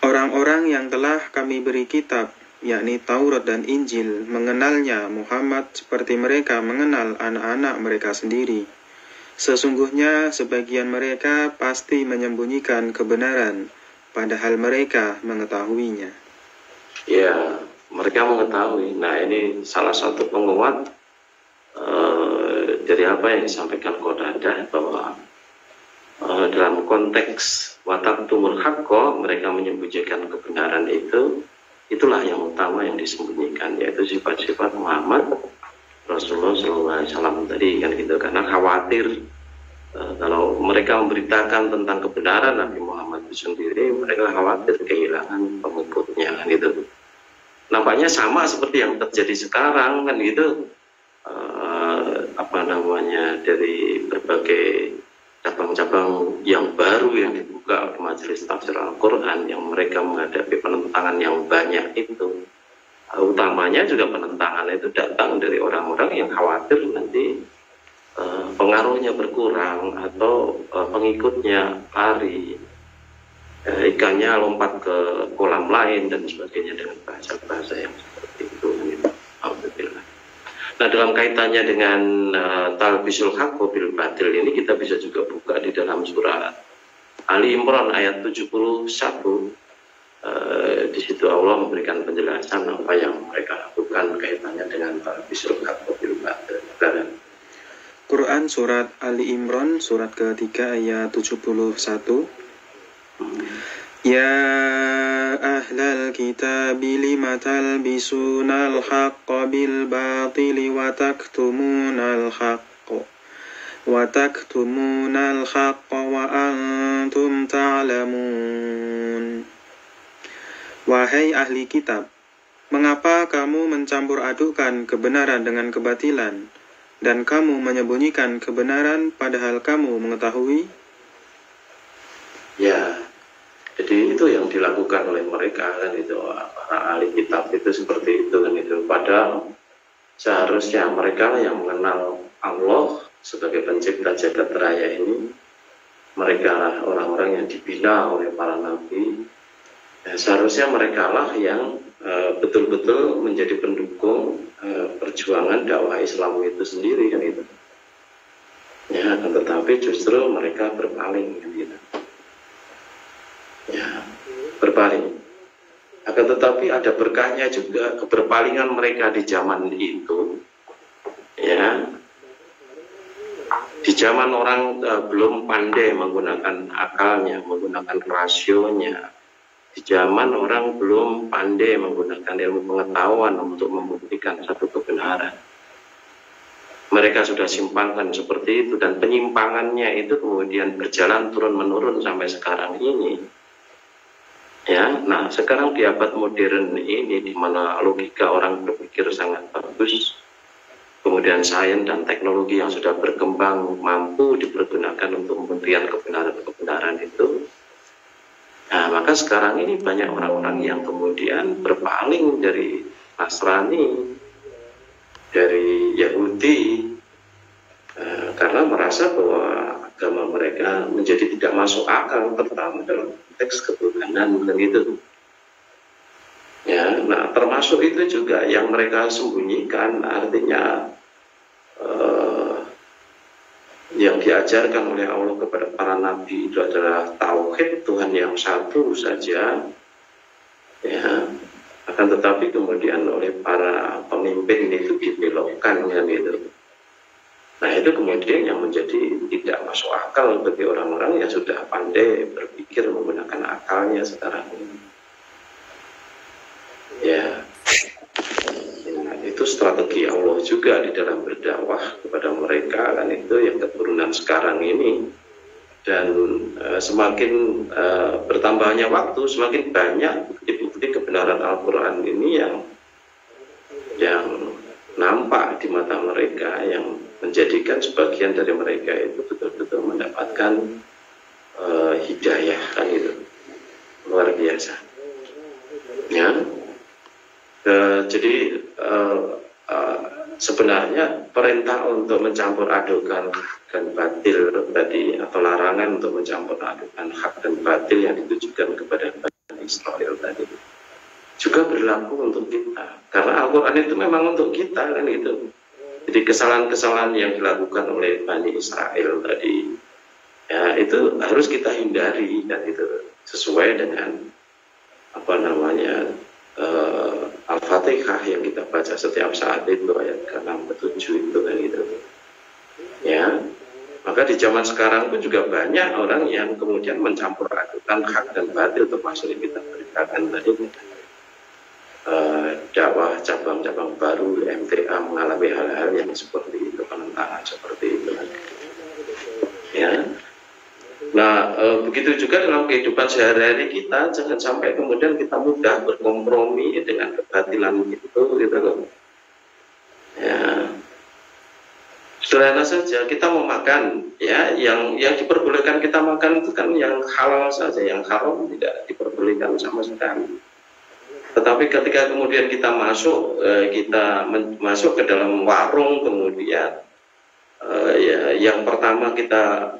Orang-orang yang telah kami beri kitab, yakni Taurat dan Injil, mengenalnya Muhammad seperti mereka mengenal anak-anak mereka sendiri. Sesungguhnya sebagian mereka pasti menyembunyikan kebenaran, padahal mereka mengetahuinya. Ya, mereka mengetahui. Nah, ini salah satu penguat dari apa yang disampaikan Qatadah, bahwa dalam konteks wataktumul haqqo, mereka menyembunyikan kebenaran itu, itulah yang utama yang disembunyikan, yaitu sifat-sifat Muhammad Rasulullah SAW tadi kan gitu, karena khawatir kalau mereka memberitakan tentang kebenaran Nabi Muhammad itu sendiri, mereka khawatir kehilangan pengikutnya kan gitu. Nampaknya sama seperti yang terjadi sekarang kan gitu, dari berbagai cabang-cabang yang baru yang dibuka oleh Majelis Tafsir Al-Quran, yang mereka menghadapi penentangan yang banyak itu. Utamanya juga penentangan itu datang dari orang-orang yang khawatir nanti pengaruhnya berkurang atau pengikutnya lari, ikannya lompat ke kolam lain dan sebagainya, dengan bahasa-bahasa yang seperti itu. Alhamdulillah. Nah, dalam kaitannya dengan talbisul haqqo bil batil ini, kita bisa juga buka di dalam surat Ali Imran ayat 71. Di situ Allah memberikan penjelasan apa yang mereka lakukan kaitannya dengan talbisul haqqo bil batil. Quran surat Ali Imran surat ketiga ayat 71. Ya ahlal kitabi lima talbisunal haqqa bil batili wa taktumunal haqqa wa antum ta'lamun. Wahai ahli kitab, mengapa kamu mencampur adukkan kebenaran dengan kebatilan, dan kamu menyembunyikan kebenaran padahal kamu mengetahui? Ya, jadi itu yang dilakukan oleh mereka kan itu, para ahli kitab itu seperti itu kan itu. Padahal seharusnya mereka yang mengenal Allah sebagai pencipta jagat raya ini, mereka lah orang-orang yang dibina oleh para nabi. Ya, seharusnya mereka lah yang betul-betul menjadi pendukung perjuangan dakwah Islam itu sendiri kan itu. Ya, tetapi justru mereka berpaling kan gitu. Ya, berpaling. Akan tetapi ada berkahnya juga keberpalingan mereka di zaman itu. Ya, di zaman orang belum pandai menggunakan akalnya, menggunakan rasionya. Di zaman orang belum pandai menggunakan ilmu pengetahuan untuk membuktikan satu kebenaran. mereka sudah simpangkan seperti itu, dan penyimpangannya itu kemudian berjalan turun menurun sampai sekarang ini. Ya, nah sekarang di abad modern ini, di mana logika orang berpikir sangat bagus, kemudian sains dan teknologi yang sudah berkembang mampu dipergunakan untuk pembuktian kebenaran-kebenaran itu. Nah, maka sekarang ini banyak orang-orang yang kemudian berpaling dari Nasrani, dari Yahudi, karena merasa bahwa agama mereka menjadi tidak masuk akal, terutama dalam konteks ketuhanan dan itu. Ya, nah termasuk itu juga yang mereka sembunyikan, artinya yang diajarkan oleh Allah kepada para nabi itu adalah tauhid Tuhan yang satu saja. Ya, akan tetapi kemudian oleh para pemimpin itu dibelokkan kan gitu. Nah itu kemudian yang menjadi tidak masuk akal bagi orang-orang yang sudah pandai berpikir menggunakan akalnya sekarang ini. Ya, nah, itu strategi Allah juga di dalam berdakwah kepada mereka kan, itu yang keturunan sekarang ini. Dan semakin bertambahnya waktu, semakin banyak bukti-bukti kebenaran Al-Quran ini yang nampak di mata mereka, yang menjadikan sebagian dari mereka itu betul-betul mendapatkan hidayah kan itu, luar biasa. Ya, jadi sebenarnya perintah untuk mencampur adukan dan batil tadi, atau larangan untuk mencampur adukan hak dan batil yang ditujukan kepada Bani Israel tadi juga berlaku untuk kita, karena Al-Quran itu memang untuk kita kan itu. Jadi kesalahan-kesalahan yang dilakukan oleh Bani Israel tadi, ya itu harus kita hindari, dan itu sesuai dengan apa namanya Al-Fatihah yang kita baca setiap saat itu, ayat ke-6 ke-7 itu kan gitu. Ya, maka di zaman sekarang pun juga banyak orang yang kemudian mencampur adukan hak dan batil, termasuk yang kita beritakan tadi, dakwah cabang-cabang baru MTA mengalami hal-hal yang seperti itu, penentangan seperti itu. Ya. Nah, begitu juga dalam kehidupan sehari-hari kita, jangan sampai kemudian kita mudah berkompromi dengan kebatilan itu, gitu loh. Ya, sederhana saja, kita mau makan, ya, yang diperbolehkan kita makan itu kan yang halal saja, yang haram tidak diperbolehkan sama sekali. Tetapi ketika kemudian kita masuk ke dalam warung, kemudian ya, yang pertama kita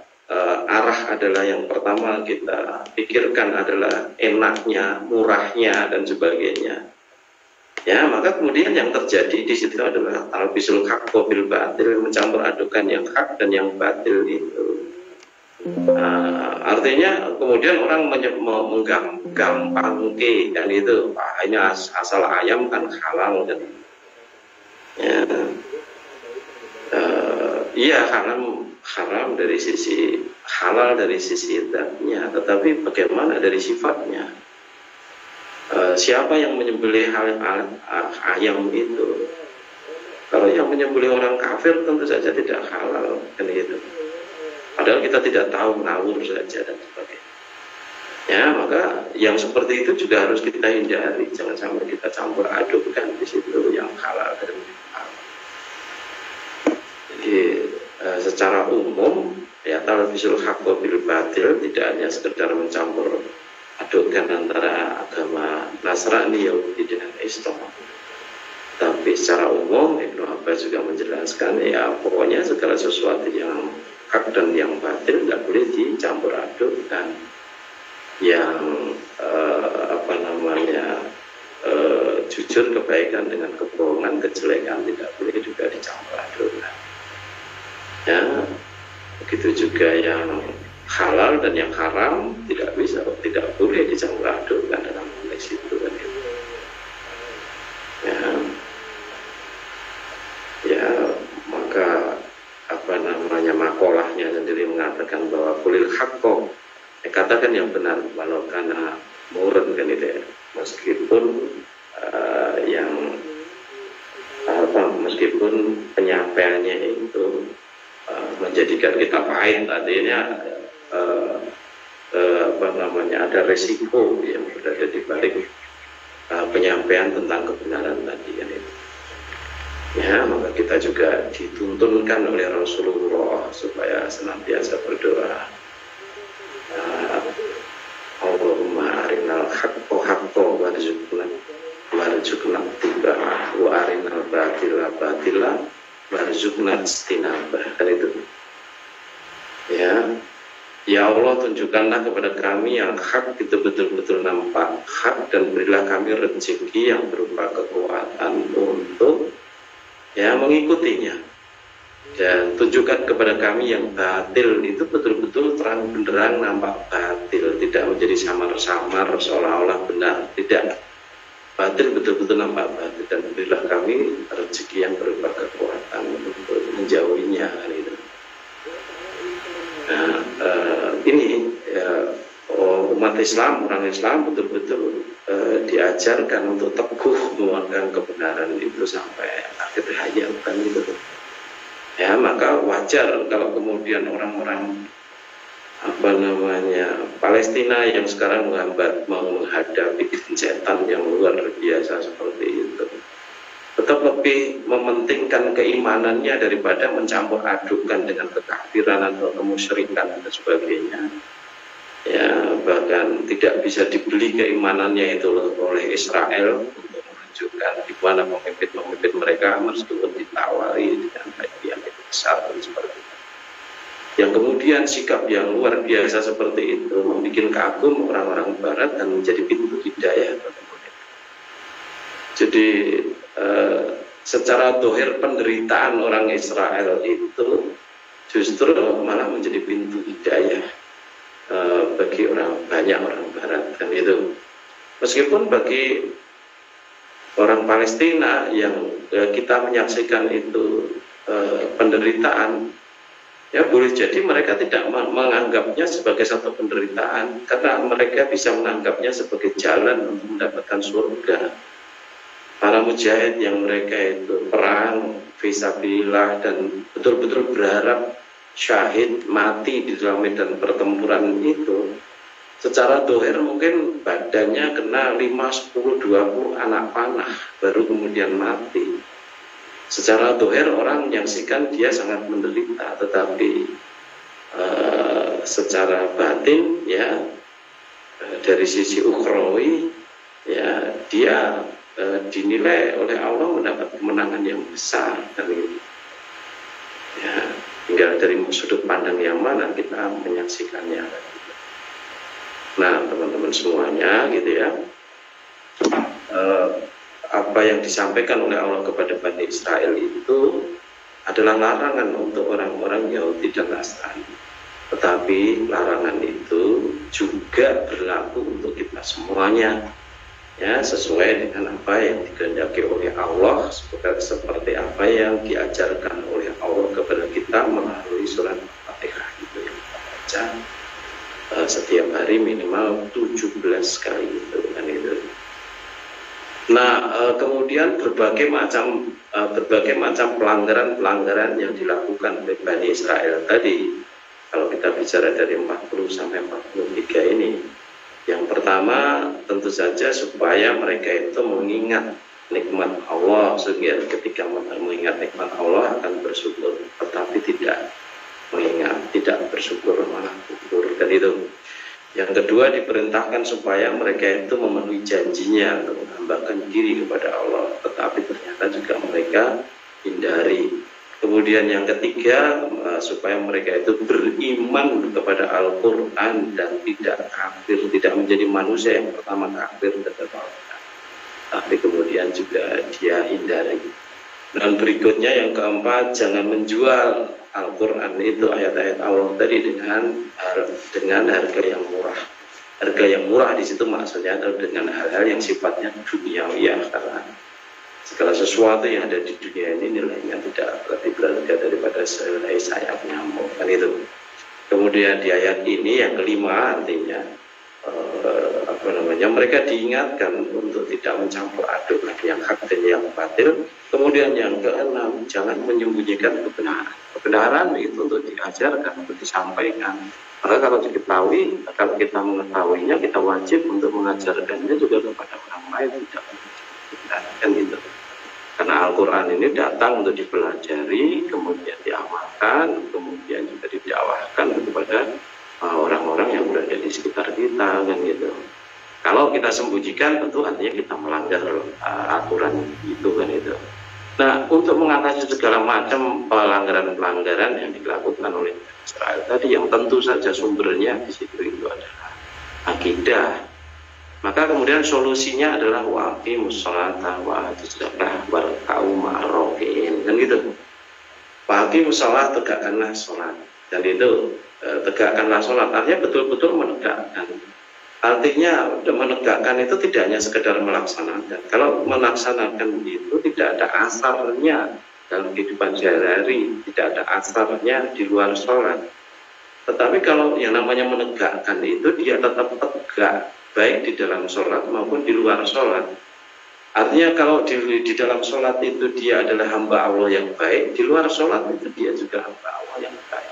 arah adalah, yang pertama kita pikirkan adalah enaknya, murahnya dan sebagainya. Ya, maka kemudian yang terjadi di situ adalah talbisul haq bil batil, mencampur adukan yang hak dan yang batil itu. Artinya kemudian orang menggampang dan itu, ini asal ayam kan halal kan. Ya, iya haram dari sisi halal dari sisi zatnya, tetapi bagaimana dari sifatnya? Siapa yang menyembelih ayam itu? Kalau yang menyembelih orang kafir tentu saja tidak halal kan itu. Padahal kita tidak tahu, ngawur saja dan sebagainya. Ya, maka yang seperti itu juga harus kita hindari. Jangan sampai kita campur adukkan di situ yang halal dan halal. Jadi secara umum, ya, talbisul haqq bil batil tidak hanya sekedar mencampur adukkan antara agama Nasrani, Yahudi dengan Islam. Tapi secara umum Ibnu Abbas juga menjelaskan, ya pokoknya segala sesuatu yang hak dan yang batil tidak boleh dicampur adukkan. Yang jujur kebaikan dengan kebohongan, kejelekan tidak boleh juga dicampur adukkan. Ya, begitu juga yang halal dan yang haram tidak boleh dicampur adukkan dalam konteks itu. Ya, maka makolahnya sendiri mengatakan bahwa kulil haqqo, katakan yang benar, walau karena murun kan itu ya, meskipun yang meskipun penyampaiannya itu menjadikan kita pahit, artinya ada resiko yang berada di balik penyampaian tentang kebenaran tadi kan itu. Ya, maka kita juga dituntunkan oleh Rasulullah supaya senantiasa berdoa. Allahumma arinal haqqo haqqo warzuqna ittiba'ah wa arinal batila batila warzuqna istinabah. Kan itu. Ya Allah, tunjukkanlah kepada kami yang hak itu betul-betul nampak hak, dan berilah kami rezeki yang berupa kekuatan untuk mengikutinya, dan tunjukkan kepada kami yang batil itu betul-betul terang benderang nampak batil, tidak menjadi samar-samar seolah-olah benar, tidak, batil betul-betul nampak batil, dan berilah kami rezeki yang berupa kekuatan untuk menjauhinya. Gitu. Nah, ini umat Islam, orang Islam betul-betul diajarkan untuk teguh memegang kebenaran itu sampai akhir hayat kan gitu. Ya, maka wajar kalau kemudian orang-orang Palestina yang sekarang mau menghadapi setan yang luar biasa seperti itu, tetap lebih mementingkan keimanannya daripada mencampur adukan dengan kekafiran atau kemusyrikan dan sebagainya. Ya, bahkan tidak bisa dibeli keimanannya itu oleh Israel untuk menunjukkan di mana pemimpin-pemimpin mereka meskipun ditawari dengan hadiah yang besar dan seperti itu. Yang kemudian sikap yang luar biasa seperti itu membuat kagum orang-orang Barat dan menjadi pintu hidayah. Jadi secara dohir penderitaan orang Israel itu justru malah menjadi pintu hidayah bagi banyak orang Barat, dan itu meskipun bagi orang Palestina yang kita menyaksikan itu penderitaan, ya boleh jadi mereka tidak menganggapnya sebagai satu penderitaan, karena mereka bisa menganggapnya sebagai jalan untuk mendapatkan surga. Para mujahid yang mereka itu perang fisabilillah dan betul-betul berharap syahid mati di dalam medan pertempuran itu, secara dohir mungkin badannya kena 5, 10, 20 anak panah baru kemudian mati. Secara dohir orang menyaksikan dia sangat menderita, tetapi secara batin ya dari sisi ukhrawi ya dia dinilai oleh Allah mendapat kemenangan yang besar. Dan ya tinggal dari sudut pandang yang mana kita menyaksikannya. Nah, teman-teman semuanya gitu ya, apa yang disampaikan oleh Allah kepada Bani Israel itu adalah larangan untuk orang-orang Yahudi dan Nasrani, tetapi larangan itu juga berlaku untuk kita semuanya, ya, sesuai dengan apa yang dikehendaki oleh Allah, seperti apa yang diajarkan oleh Allah kepada kita melalui surat Al-Fatihah itu yang kita baca setiap hari minimal 17 kali itu kan itu. Nah, kemudian berbagai macam pelanggaran yang dilakukan oleh Bani Israel tadi, kalau kita bicara dari 40 sampai 43 ini, yang pertama tentu saja supaya mereka itu mengingat nikmat Allah, sehingga ketika mengingat nikmat Allah akan bersyukur, tetapi tidak bersyukur malah kufur, dan itu. Yang kedua, diperintahkan supaya mereka itu memenuhi janjinya untuk menghambakan diri kepada Allah, tetapi ternyata juga mereka hindari. Kemudian yang ketiga, supaya mereka itu beriman kepada Al-Quran dan tidak kafir, tidak menjadi manusia yang pertama kafir terhadap Al-Quran, tapi kemudian juga dia hindari. Dan berikutnya yang keempat, jangan menjual Al-Quran itu ayat-ayat Allah tadi dengan harga yang murah. Harga yang murah di situ maksudnya adalah dengan hal-hal yang sifatnya duniawi, karena segala sesuatu yang ada di dunia ini nilainya tidak lebih berharga daripada sehelai sayap nyamuk, kan itu. Kemudian di ayat ini yang kelima, artinya mereka diingatkan untuk tidak mencampur aduk yang hak dan yang batil. Kemudian yang keenam, jangan menyembunyikan kebenaran. Kebenaran itu untuk diajarkan, untuk disampaikan. Maka kalau diketahui, kalau kita mengetahuinya, kita wajib untuk mengajarkannya juga kepada orang lain, tidak kan gitu. Karena Al-Quran ini datang untuk dipelajari, kemudian diamalkan, kemudian juga didakwahkan kepada orang-orang yang berada di sekitar kita, kan gitu. Kalau kita sembunyikan, tentu artinya kita melanggar aturan itu, kan itu. Nah, untuk mengatasi segala macam pelanggaran-pelanggaran yang dilakukan oleh Israel tadi, yang tentu saja sumbernya di situ itu adalah akidah. Maka kemudian solusinya adalah waqimus sholata wa atuz zakah warka'u ma'ar-raki'in, kan gitu. Waqimus sholat, tegakkanlah sholat, dan itu tegakkanlah sholat artinya betul-betul menegakkan. Artinya menegakkan itu tidak hanya sekedar melaksanakan. Kalau melaksanakan itu tidak ada asarnya dalam kehidupan sehari-hari, tidak ada asarnya di luar sholat. Tetapi kalau yang namanya menegakkan itu dia tetap tegak, baik di dalam sholat maupun di luar sholat. Artinya kalau di dalam sholat itu dia adalah hamba Allah yang baik, di luar sholat itu dia juga hamba Allah yang baik.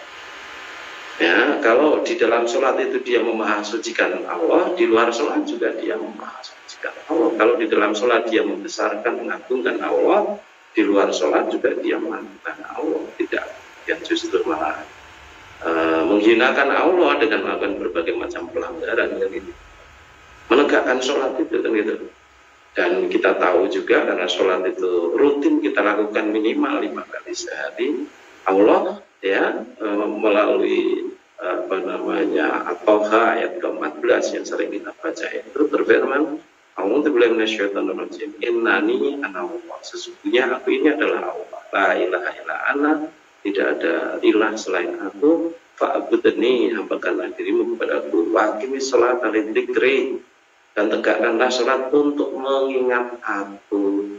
Ya, kalau di dalam sholat itu dia memahasucikan Allah, di luar sholat juga dia memahasucikan Allah. Kalau di dalam sholat dia membesarkan, mengagungkan Allah, di luar sholat juga dia mengagungkan Allah. Tidak, yang justru malah menghinakan Allah dengan melakukan berbagai macam pelanggaran, kan gitu. Menegakkan sholat itu, kan gitu. Dan kita tahu juga karena sholat itu rutin kita lakukan minimal 5 kali sehari. Allah ya melalui At-Taha ayat ke-14 yang sering kita baca itu berfirman, a'udzubillahi minasyaitonir rajim, innani ana Allah, sesungguhnya aku ini adalah Allah, la ilaha illa ana, tidak ada ilah selain aku, fa'budni, hambakanlah dirimu kepadaku, waqimis sholata lidzikri, dan tegakkanlah sholat untuk mengingat aku.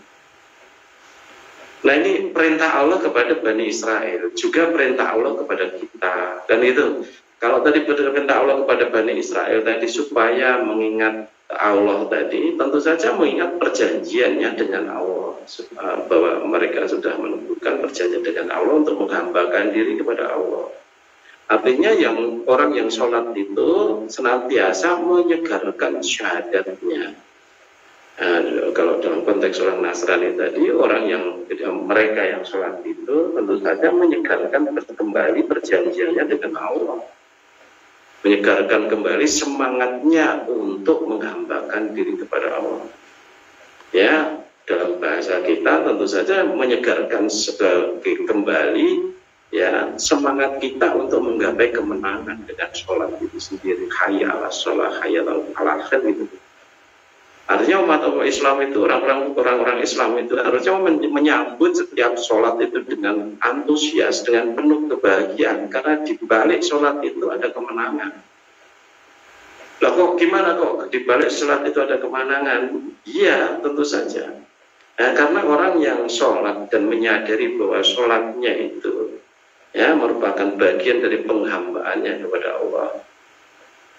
Nah, ini perintah Allah kepada Bani Israel, juga perintah Allah kepada kita. Dan itu, kalau tadi perintah Allah kepada Bani Israel tadi supaya mengingat Allah tadi, tentu saja mengingat perjanjiannya dengan Allah, bahwa mereka sudah menentukan perjanjian dengan Allah untuk menghambakan diri kepada Allah. Artinya yang orang yang sholat itu senantiasa menyegarkan syahadatnya. Kalau dalam konteks orang Nasrani tadi, orang yang mereka yang sholat itu tentu saja menyegarkan kembali perjanjiannya dengan Allah, menyegarkan kembali semangatnya untuk menghambakan diri kepada Allah. Ya, dalam bahasa kita tentu saja menyegarkan kembali ya semangat kita untuk menggapai kemenangan dengan sholat itu sendiri. Hayya 'alas sholah, hayya 'alal falah, itu. Artinya umat Islam itu, orang-orang Islam itu harusnya menyambut setiap sholat itu dengan antusias, dengan penuh kebahagiaan, karena di balik sholat itu ada kemenangan. Lah kok gimana kok di balik sholat itu ada kemenangan? Iya, tentu saja. Nah, karena orang yang sholat dan menyadari bahwa sholatnya itu ya merupakan bagian dari penghambaannya kepada Allah.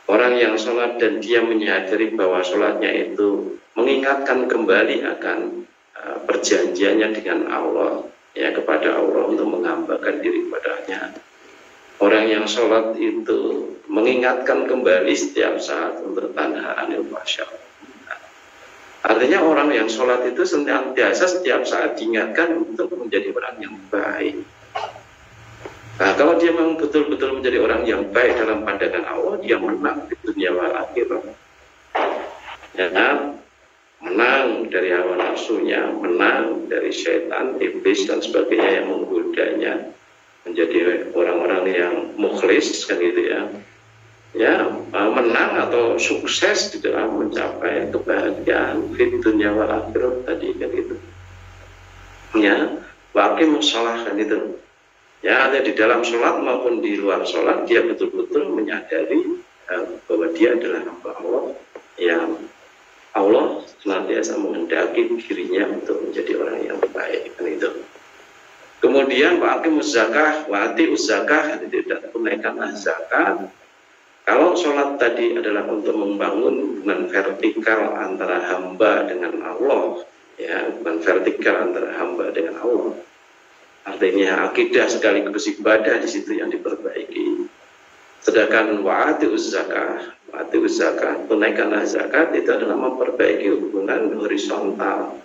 Orang yang sholat dan dia menyadari bahwa sholatnya itu mengingatkan kembali akan perjanjiannya dengan Allah, ya kepada Allah untuk menghambakan diri kepadanya. Orang yang sholat itu mengingatkan kembali setiap saat untuk tanhaanil fahsya. Artinya orang yang sholat itu senantiasa setiap saat diingatkan untuk menjadi orang yang baik. Nah, kalau dia memang betul-betul menjadi orang yang baik dalam pandangan Allah, dia menang di dunia wal akhirah. Ya, menang dari hawa nafsunya, menang dari syaitan, iblis dan sebagainya yang menggodanya, menjadi orang-orang yang mukhlis, kan gitu ya. Ya, menang atau sukses di dalam mencapai kebahagiaan di dunia wal akhirah tadi, kan gitu. Ya, waqimus shalah, kan itu. Ya, ada di dalam sholat maupun di luar sholat dia betul-betul menyadari bahwa dia adalah hamba Allah yang Allah senantiasa menghendaki dirinya untuk menjadi orang yang baik, kan itu. Kemudian wa'aqimus zakah, wa'ati'uz zakah, tidak tunaikanlah zakat. Kalau sholat tadi adalah untuk membangun hubungan vertikal antara hamba dengan Allah, ya, bukan vertikal antara hamba dengan Allah. Artinya akidah sekaligus ibadah di situ yang diperbaiki. Sedangkan wa'ati'uz zakah, tunaikanlah zakat, itu adalah memperbaiki hubungan horizontal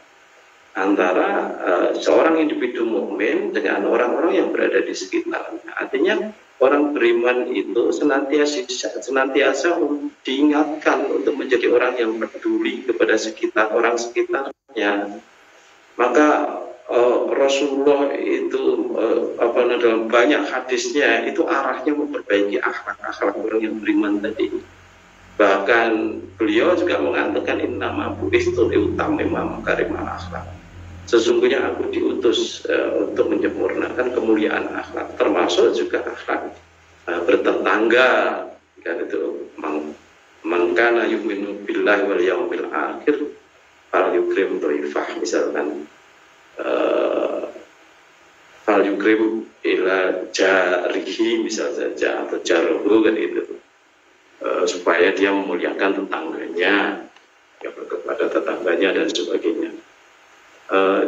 antara seorang individu mukmin dengan orang-orang yang berada di sekitarnya. Artinya orang beriman itu senantiasa diingatkan untuk menjadi orang yang peduli kepada orang sekitarnya. Maka Rasulullah itu dalam banyak hadisnya itu arahnya memperbaiki akhlak orang yang beriman tadi. Bahkan beliau juga mengatakan innama bu'istu liutammima makarimal akhlak. Sesungguhnya aku diutus untuk menyempurnakan kemuliaan akhlak, termasuk juga akhlak bertetangga, kan itu man kana yu'minu billahi wal yaumil akhir fal yukrim dhaifah, misalkan fal yukrim ila jarihi misal saja, atau jaruhu, kan itu, supaya dia memuliakan tetangganya, ya, kepada tetangganya dan sebagainya.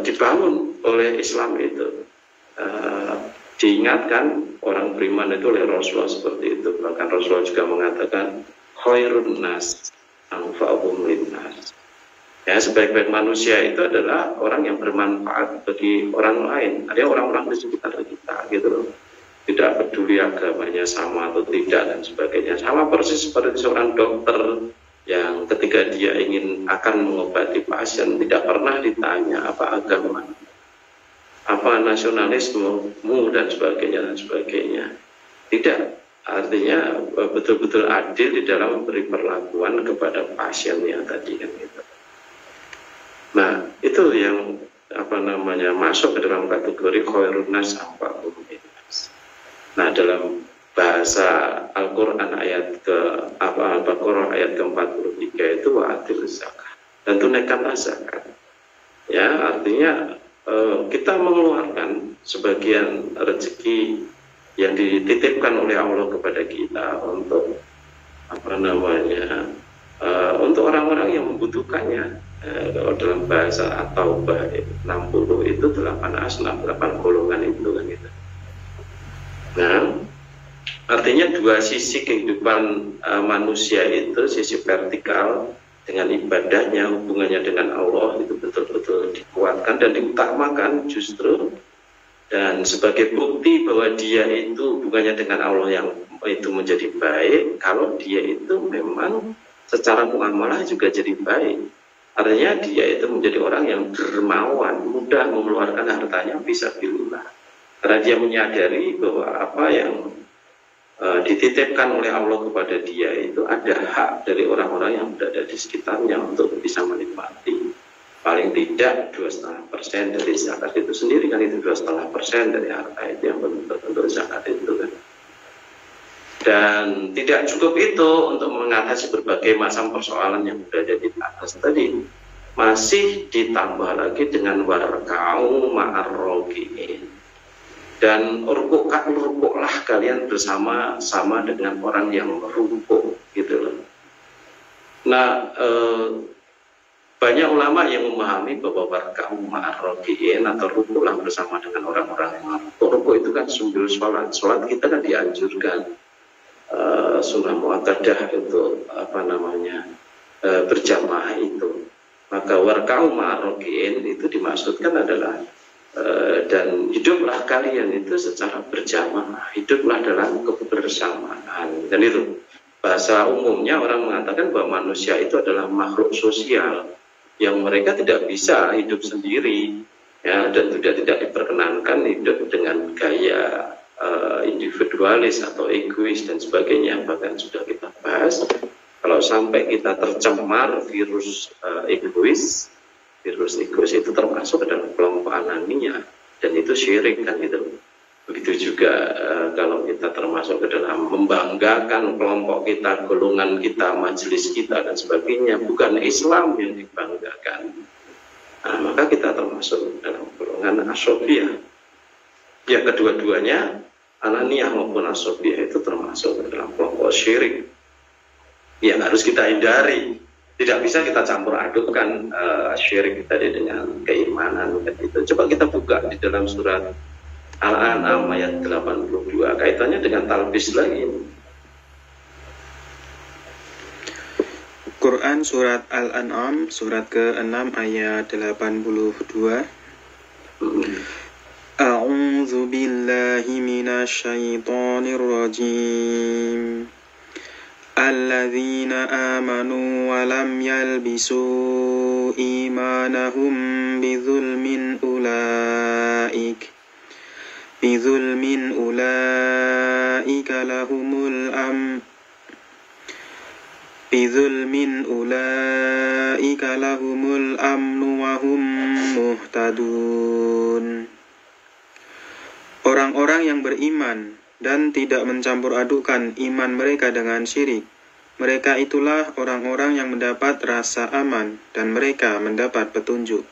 Dibangun oleh Islam itu, diingatkan orang beriman itu oleh Rasulullah seperti itu. Bahkan Rasulullah juga mengatakan khairun nas anfa'uhum linnas. Ya, sebaik-baik manusia itu adalah orang yang bermanfaat bagi orang lain. Ada orang-orang di sekitar kita, gitu loh. Tidak peduli agamanya sama atau tidak dan sebagainya. Sama persis seperti seorang dokter yang ketika dia akan mengobati pasien tidak pernah ditanya apa agama, apa nasionalismemu dan sebagainya. Tidak, artinya betul-betul adil di dalam memberi perlakuan kepada pasiennya tadi, kan gitu. Nah, itu yang masuk ke dalam kategori khairun nas anfa'uhum linnas. Nah, dalam bahasa Al-Quran ayat Al-Baqarah ayat ke-43 itu wa'atil zakah, dan tunaikanlah zakat. Ya, artinya kita mengeluarkan sebagian rezeki yang dititipkan oleh Allah kepada kita untuk untuk orang-orang yang membutuhkannya. Kalau dalam bahasa At-Taubah 60 itu 8 asnaf, 8 golongan itu, kan gitu. Nah, artinya dua sisi kehidupan manusia itu, sisi vertikal dengan ibadahnya, hubungannya dengan Allah itu betul-betul dikuatkan dan diutamakan justru. Dan sebagai bukti bahwa dia itu hubungannya dengan Allah yang itu menjadi baik, kalau dia itu memang secara muamalah juga jadi baik. Artinya dia itu menjadi orang yang dermawan, mudah mengeluarkan hartanya fisabilillah. Karena dia menyadari bahwa apa yang dititipkan oleh Allah kepada dia itu ada hak dari orang-orang yang berada di sekitarnya untuk bisa menikmati. Paling tidak 2,5% dari zakat itu sendiri, kan itu 2,5% dari harta itu yang bentuk zakat itu, kan. Dan tidak cukup itu untuk mengatasi berbagai macam persoalan yang berada di atas tadi. Masih ditambah lagi dengan warka'u ma'ar-rogi'in. Dan rukuklah kalian bersama-sama dengan orang yang merukuk, gitu loh. Nah, banyak ulama yang memahami bahwa warka'u ma'ar-rogi'in atau rukuklah bersama dengan orang-orang yang merukuk. Rukuk itu kan sumber sholat. Sholat kita kan dianjurkan sunnah muakkadah itu berjamaah itu. Maka warka'u ma'ar-rogi'in itu dimaksudkan adalah dan hiduplah kalian itu secara berjamaah, hiduplah dalam kebersamaan. Dan itu bahasa umumnya orang mengatakan bahwa manusia itu adalah makhluk sosial yang mereka tidak bisa hidup sendiri, ya, dan tidak diperkenankan hidup dengan gaya individualis atau egois dan sebagainya. Bahkan sudah kita bahas, kalau sampai kita tercemar virus egois itu termasuk ke dalam kelompok anania, dan itu syirik, kan gitu. Begitu juga kalau kita termasuk ke dalam membanggakan kelompok kita, golongan kita, majelis kita dan sebagainya, bukan Islam yang dibanggakan, nah, maka kita termasuk dalam golongan asobiyah. Ya, kedua-duanya ananiyah maupun asobiyah itu termasuk ke dalam kelompok syirik. yang harus kita hindari. Tidak bisa kita campur adukkan syirik tadi dengan keimanan. Itu coba kita buka di dalam surat Al-An'am ayat 82, kaitannya dengan talbis lagi. Quran surat Al-An'am surat ke-6 ayat 82. A'udzu billahi minasyaitonir rajim. Alladzina amanu wa lam yalbisu imanahum bidzulmin ulaika lahumul amnu wa hum muhtadun. Orang-orang yang beriman dan tidak mencampur adukan iman mereka dengan syirik, mereka itulah orang-orang yang mendapat rasa aman dan mereka mendapat petunjuk.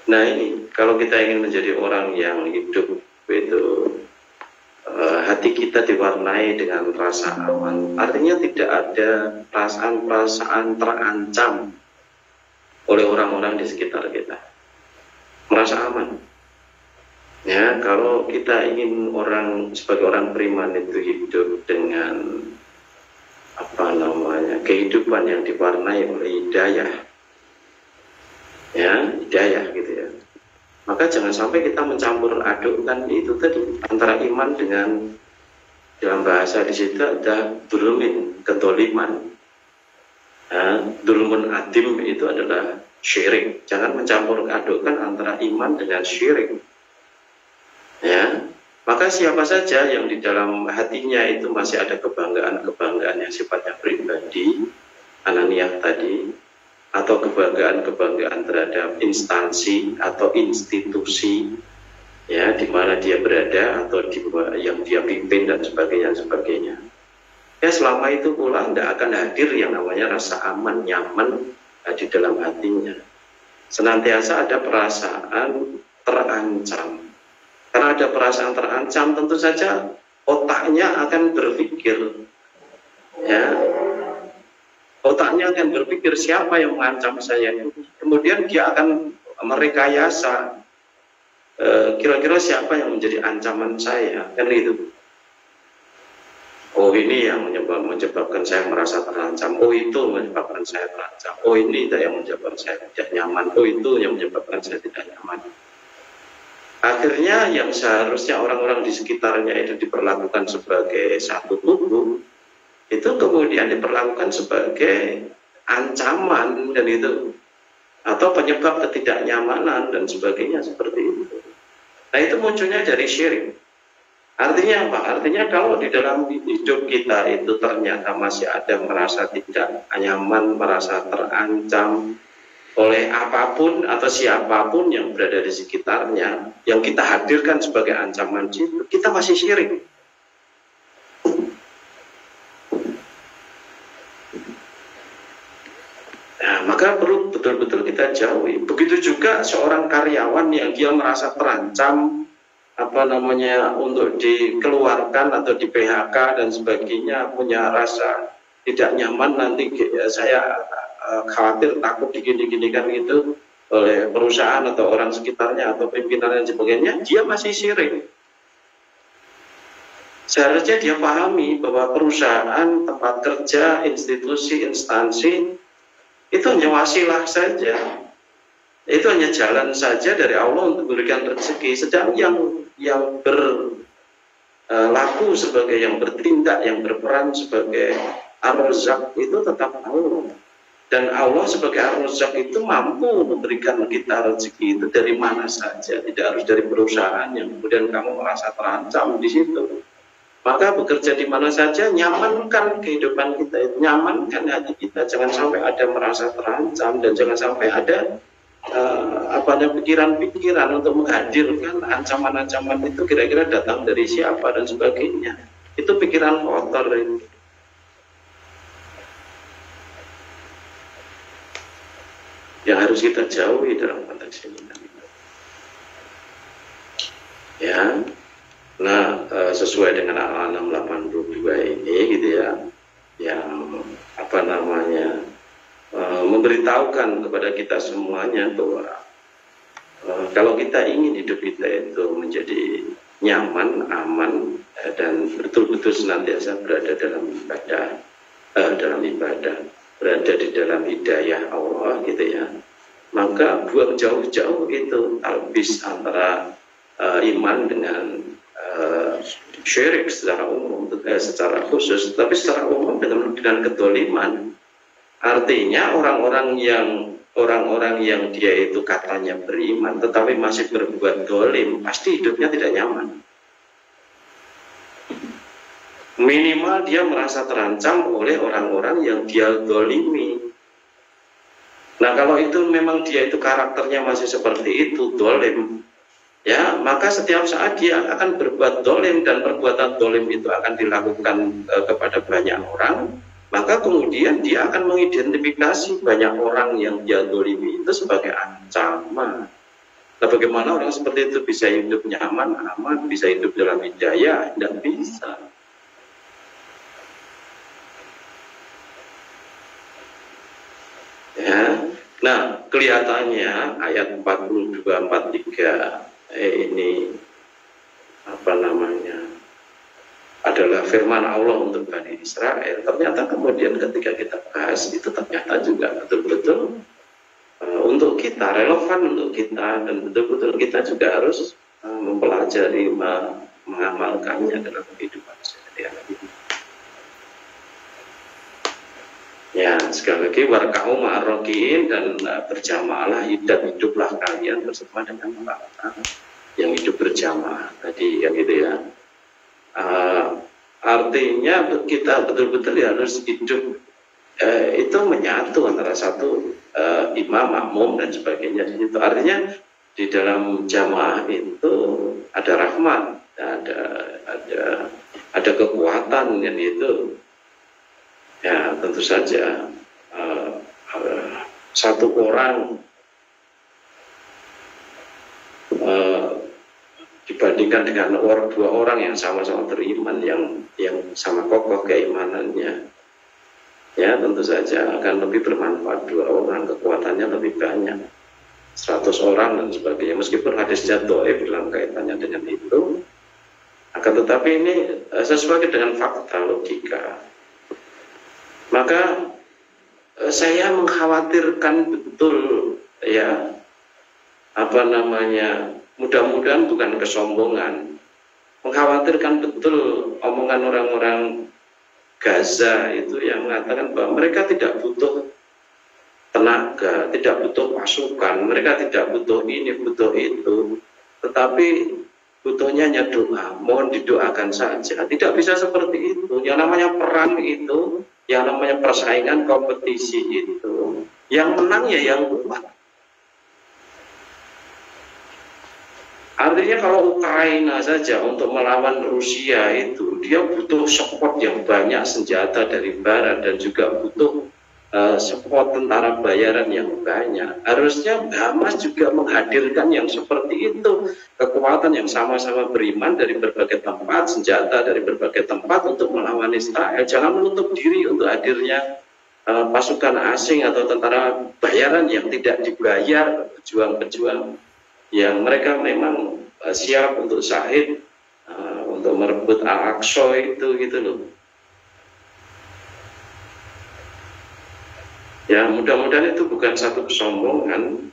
Nah ini, kalau kita ingin menjadi orang yang hidup itu hati kita diwarnai dengan rasa aman, artinya tidak ada perasaan-perasaan terancam oleh orang-orang di sekitar kita, merasa aman. Ya, kalau kita ingin sebagai orang beriman itu hidup dengan kehidupan yang diwarnai oleh hidayah, ya hidayah gitu ya, maka jangan sampai kita mencampur adukkan itu tadi antara iman dengan, dalam bahasa di situ ada dulumin, kedoliman. Ya, dulumun adim itu adalah syirik. Jangan mencampur adukkan antara iman dengan syirik. Ya, maka siapa saja yang di dalam hatinya itu masih ada kebanggaan yang sifatnya pribadi, ananiyah tadi, atau kebanggaan terhadap instansi atau institusi, ya, di mana dia berada atau yang dia pimpin dan sebagainya. Ya, selama itu pula tidak akan hadir yang namanya rasa aman, nyaman di dalam hatinya. Senantiasa ada perasaan terancam. Karena ada perasaan terancam, tentu saja otaknya akan berpikir, ya, otaknya akan berpikir siapa yang mengancam saya. Kemudian dia akan merekayasa kira-kira siapa yang menjadi ancaman saya, kan itu. Oh ini yang menyebabkan saya merasa terancam. Oh itu menyebabkan saya terancam. Oh ini yang menyebabkan saya tidak nyaman. Oh itu yang menyebabkan saya tidak nyaman. Akhirnya yang seharusnya orang-orang di sekitarnya itu diperlakukan sebagai satu tubuh, itu kemudian diperlakukan sebagai ancaman dan itu, atau penyebab ketidaknyamanan dan sebagainya seperti itu. Nah itu munculnya dari syirik. Artinya apa? Artinya kalau di dalam hidup kita itu ternyata masih ada merasa tidak nyaman, merasa terancam oleh apapun atau siapapun yang berada di sekitarnya, yang kita hadirkan sebagai ancaman itu, kita masih syirik. Nah, maka perlu betul-betul kita jauhi. Begitu juga seorang karyawan yang dia merasa terancam, untuk dikeluarkan atau di PHK dan sebagainya, punya rasa tidak nyaman, nanti saya khawatir, takut digini-ginikan itu oleh perusahaan atau orang sekitarnya atau pimpinan dan sebagainya, dia masih syirik. Seharusnya dia pahami bahwa perusahaan, tempat kerja, institusi, instansi itu hanya wasilah saja. Itu hanya jalan saja dari Allah untuk memberikan rezeki. Sedang yang berlaku sebagai, yang bertindak, yang berperan sebagai Ar-Razzaq itu tetap Allah. Dan Allah sebagai Ar-Razzaq itu mampu memberikan kita rezeki itu dari mana saja, tidak harus dari perusahaan yang kemudian kamu merasa terancam di situ. Maka bekerja di mana saja, nyamankan kehidupan kita itu, nyamankan hati kita, jangan sampai ada merasa terancam dan jangan sampai ada pikiran-pikiran untuk menghadirkan ancaman-ancaman itu kira-kira datang dari siapa dan sebagainya. Itu pikiran kotor ini. Yang harus kita jauhi dalam konteks ini. Ya, nah sesuai dengan Al-An'am 82 ini gitu ya, yang apa namanya, memberitahukan kepada kita semuanya bahwa kalau kita ingin hidup kita itu menjadi nyaman, aman, dan betul-betul senantiasa berada dalam ibadah, berada di dalam hidayah Allah gitu ya, maka buang jauh-jauh itu talbis antara iman dengan syirik secara umum, secara khusus, tapi secara umum dengan kedoliman. Artinya orang-orang yang dia itu katanya beriman tetapi masih berbuat dolim, pasti hidupnya tidak nyaman. Minimal dia merasa terancam oleh orang-orang yang dia dolimi. Nah kalau itu memang dia itu karakternya masih seperti itu, dolim, ya maka setiap saat dia akan berbuat dolim, dan perbuatan dolim itu akan dilakukan kepada banyak orang. Maka kemudian dia akan mengidentifikasi banyak orang yang dia dolimi itu sebagai ancaman. Nah bagaimana orang seperti itu bisa hidup nyaman, aman, bisa hidup dalam hidayah? Tidak bisa. Ya. Nah kelihatannya ayat 42-43 ini apa namanya, adalah firman Allah untuk Bani Israel. Ternyata kemudian ketika kita bahas itu ternyata juga betul-betul untuk kita, relevan untuk kita, dan betul-betul kita juga harus mempelajari, mengamalkannya dalam kehidupan sehari-hari. Ya, sekali lagi warka'u ma'arrokiin, dan berjamaahlah, hiduplah kalian bersama dengan orang yang hidup berjamaah tadi, ya gitu ya. Artinya kita betul-betul harus hidup itu menyatu antara satu imam, makmum, dan sebagainya. Itu artinya di dalam jamaah itu ada rahmat, ada kekuatan, yang itu ya tentu saja satu orang dibandingkan dengan dua orang yang sama-sama beriman, yang sama kokoh keimanannya, ya tentu saja akan lebih bermanfaat dua orang, kekuatannya lebih banyak, 100 orang dan sebagainya. Meskipun hadisnya dhaif dalam kaitannya dengan itu, akan tetapi ini sesuai dengan fakta logika. Maka saya mengkhawatirkan betul, ya apa namanya, mudah-mudahan bukan kesombongan, mengkhawatirkan betul omongan orang-orang Gaza itu yang mengatakan bahwa mereka tidak butuh tenaga, tidak butuh pasukan, mereka tidak butuh ini, butuh itu, tetapi butuhnya hanya doa, mohon didoakan saja. Tidak bisa seperti itu. Yang namanya perang itu, yang namanya persaingan, kompetisi itu, yang menang ya yang kuat. Artinya kalau Ukraina saja untuk melawan Rusia itu, dia butuh support yang banyak, senjata dari barat, dan juga butuh support tentara bayaran yang banyak. Harusnya Hamas juga menghadirkan yang seperti itu, kekuatan yang sama-sama beriman dari berbagai tempat, senjata dari berbagai tempat untuk melawan Israel. Jangan menutup diri untuk hadirnya pasukan asing atau tentara bayaran yang tidak dibayar, pejuang-pejuang yang mereka memang siap untuk syahid, untuk merebut Al-Aqsa itu gitu loh. Ya mudah-mudahan itu bukan satu kesombongan,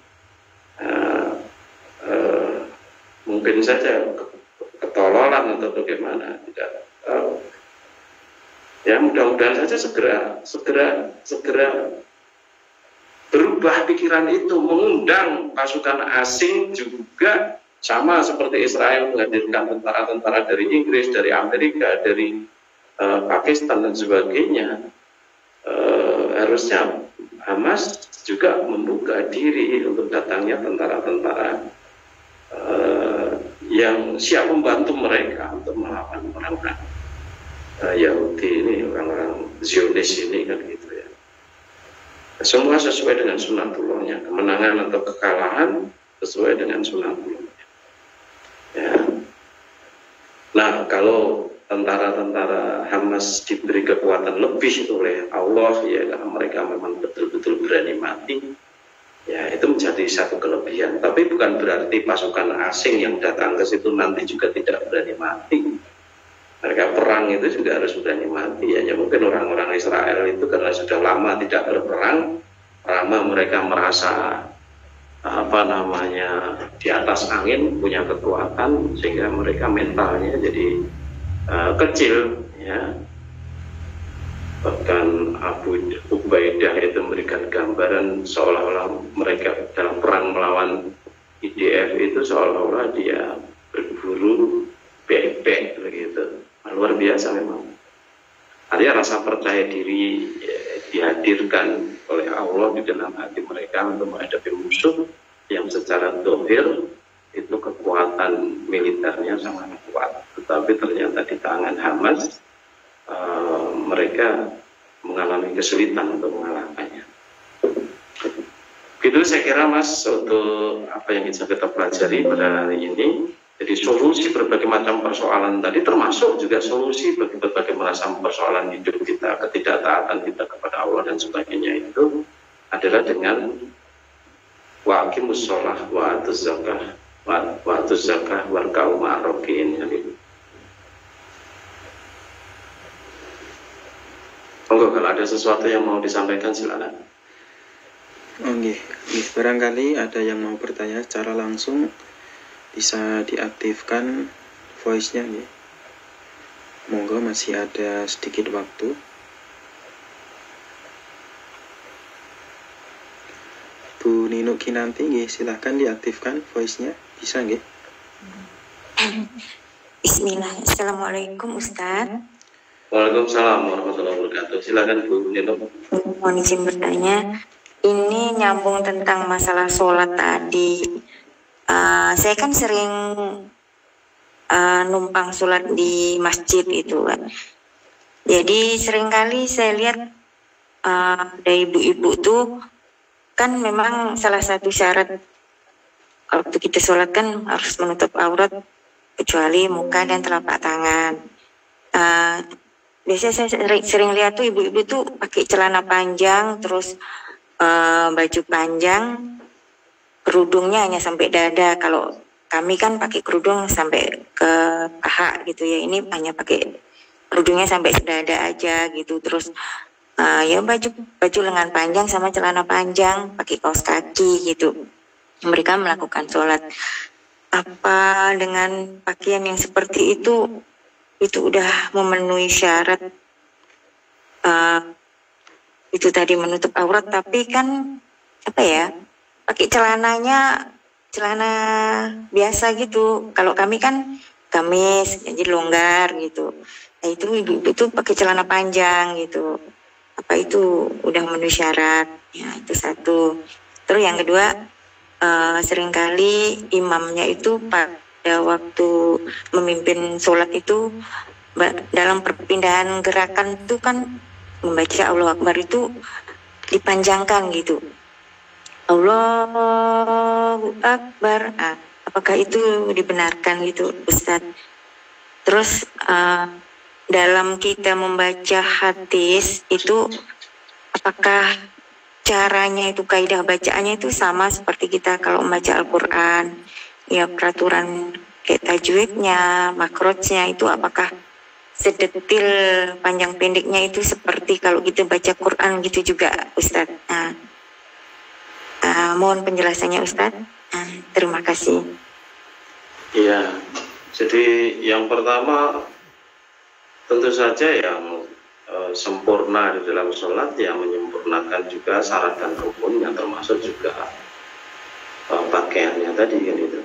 mungkin saja ketololan atau bagaimana, tidak tahu. Ya mudah-mudahan saja segera berubah pikiran itu, mengundang pasukan asing juga, sama seperti Israel menghadirkan tentara-tentara dari Inggris, dari Amerika, dari Pakistan dan sebagainya. Harusnya Hamas juga membuka diri untuk datangnya tentara-tentara yang siap membantu mereka untuk melawan orang-orang Yahudi ini, orang-orang Zionis ini, kan gitu ya. Semua sesuai dengan sunatullahnya, kemenangan atau kekalahan sesuai dengan sunatullah. Ya. Nah, kalau tentara-tentara Hamas diberi kekuatan lebih oleh Allah ya, karena mereka memang betul-betul berani mati ya, itu menjadi satu kelebihan. Tapi bukan berarti pasukan asing yang datang ke situ nanti juga tidak berani mati. Mereka perang itu juga harus berani mati ya. Ya mungkin orang-orang Israel itu karena sudah lama tidak berperang, lama mereka merasa di atas angin, punya kekuatan, sehingga mereka mentalnya jadi kecil ya. Bahkan Abu Ubaidah itu memberikan gambaran seolah-olah mereka dalam perang melawan IDF itu seolah-olah dia berburu bebek begitu. Luar biasa memang. Artinya rasa percaya diri ya, dihadirkan oleh Allah di dalam hati mereka untuk menghadapi musuh yang secara dohir itu kekuatan militernya sangat kuat. Tetapi ternyata di tangan Hamas mereka mengalami kesulitan untuk mengalahkannya. Itu saya kira Mas untuk apa yang bisa kita pelajari pada hari ini. Jadi solusi berbagai macam persoalan tadi termasuk juga solusi bagi berbagai macam persoalan hidup kita, ketidaktaatan kita kepada Allah dan sebagainya itu adalah dengan wa aqimus shalah wa atuz zakah warka'u ma'ar-raki'in. Monggo kalau ada sesuatu yang mau disampaikan silakan. Oke, barangkali ada yang mau bertanya secara langsung, bisa diaktifkan voice-nya ya. Monggo masih ada sedikit waktu. Bu Nino Kinanti, silahkan diaktifkan voice-nya, bisa nggih? Bismillah. Assalamualaikum Ustaz. Waalaikumsalam warahmatullahi wabarakatuh. Silakan Bu Nino. Mohon izin bertanya. Ini nyambung tentang masalah sholat tadi. Saya kan sering numpang sholat di masjid itu kan. Jadi seringkali saya lihat dari ibu-ibu tuh kan memang salah satu syarat waktu kita sholat kan harus menutup aurat kecuali muka dan telapak tangan. Biasanya saya sering lihat tuh ibu-ibu tuh pakai celana panjang, terus baju panjang, kerudungnya hanya sampai dada. Kalau kami kan pakai kerudung sampai ke paha gitu ya, ini hanya pakai kerudungnya sampai dada aja gitu. Terus ya baju lengan panjang sama celana panjang, pakai kaos kaki gitu. Mereka melakukan sholat. Apa dengan pakaian yang seperti itu udah memenuhi syarat itu tadi menutup aurat, tapi kan apa ya, pakai celana biasa gitu. Kalau kami kan gamis jadi longgar gitu. Nah itu ibu tuh pakai celana panjang gitu. Apa itu udah memenuhi syarat? Ya itu satu. Terus yang kedua, seringkali imamnya itu pada waktu memimpin sholat itu dalam perpindahan gerakan itu kan membaca Allahu Akbar itu dipanjangkan gitu. Allahu Akbar. Apakah itu dibenarkan gitu Ustaz? Terus dalam kita membaca hadis itu apakah caranya itu, kaidah bacaannya itu sama seperti kita kalau membaca Al-Quran? Ya peraturan kayak tajwidnya, makrotnya itu apakah sedetil panjang pendeknya itu seperti kalau kita baca Quran gitu juga Ustaz? Mohon penjelasannya Ustaz. Terima kasih. Iya, jadi yang pertama tentu saja yang sempurna di dalam sholat yang menyempurnakan juga syarat dan rukunnya, termasuk juga pakaiannya tadi kan itu.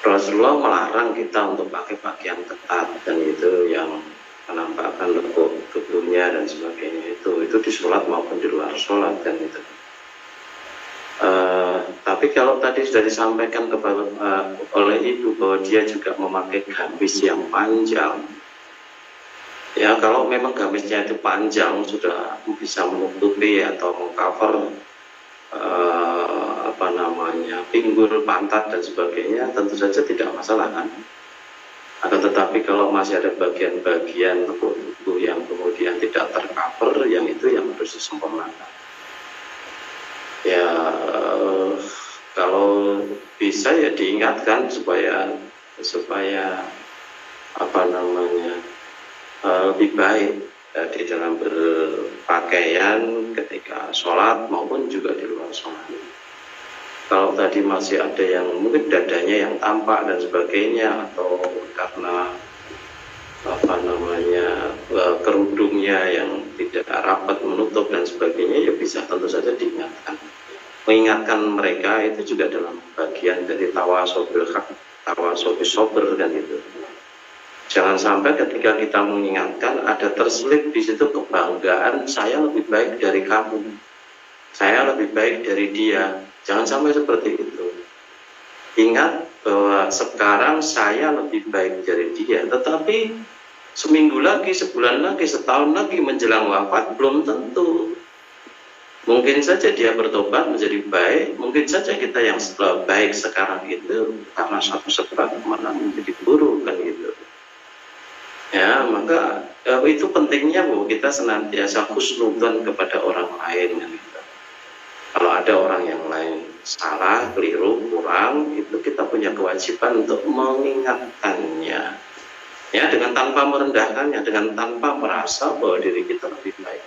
Rasulullah melarang kita untuk pakai pakaian ketat dan itu yang menampakkan lekuk tubuhnya dan sebagainya, itu di sholat maupun di luar sholat kan itu. Tapi kalau tadi sudah disampaikan oleh ibu bahwa dia juga memakai gamis yang panjang, ya kalau memang gamisnya itu panjang sudah bisa menutupi atau mengcover pinggul pantat dan sebagainya, tentu saja tidak masalah kan. Akan tetapi kalau masih ada bagian-bagian tubuh yang kemudian tidak tercover, yang itu yang harus disempurnakan. Ya, kalau bisa ya diingatkan supaya apa namanya lebih baik di dalam berpakaian ketika sholat maupun juga di luar sholat. Kalau tadi masih ada yang mungkin dadanya yang tampak dan sebagainya, atau karena apa namanya kerudungnya yang tidak rapat menutup dan sebagainya, ya bisa tentu saja diingatkan. Mengingatkan mereka itu juga dalam bagian dari tawasobil haq, tawasobil sober kan itu. Jangan sampai ketika kita mengingatkan ada terselip di situ kebanggaan, saya lebih baik dari kamu, saya lebih baik dari dia. Jangan sampai seperti itu. Ingat bahwa sekarang saya lebih baik dari dia, tetapi seminggu lagi, sebulan lagi, setahun lagi menjelang wafat belum tentu. Mungkin saja dia bertobat menjadi baik, mungkin saja kita yang baik sekarang itu karena satu sebab malah menjadi buruk kan gitu. Ya, maka itu pentingnya bahwa kita senantiasa husnudzon kepada orang lain kan gitu. Kalau ada orang yang lain salah, keliru, kurang, itu kita punya kewajiban untuk mengingatkannya. Ya, dengan tanpa merendahkannya, dengan tanpa merasa bahwa diri kita lebih baik.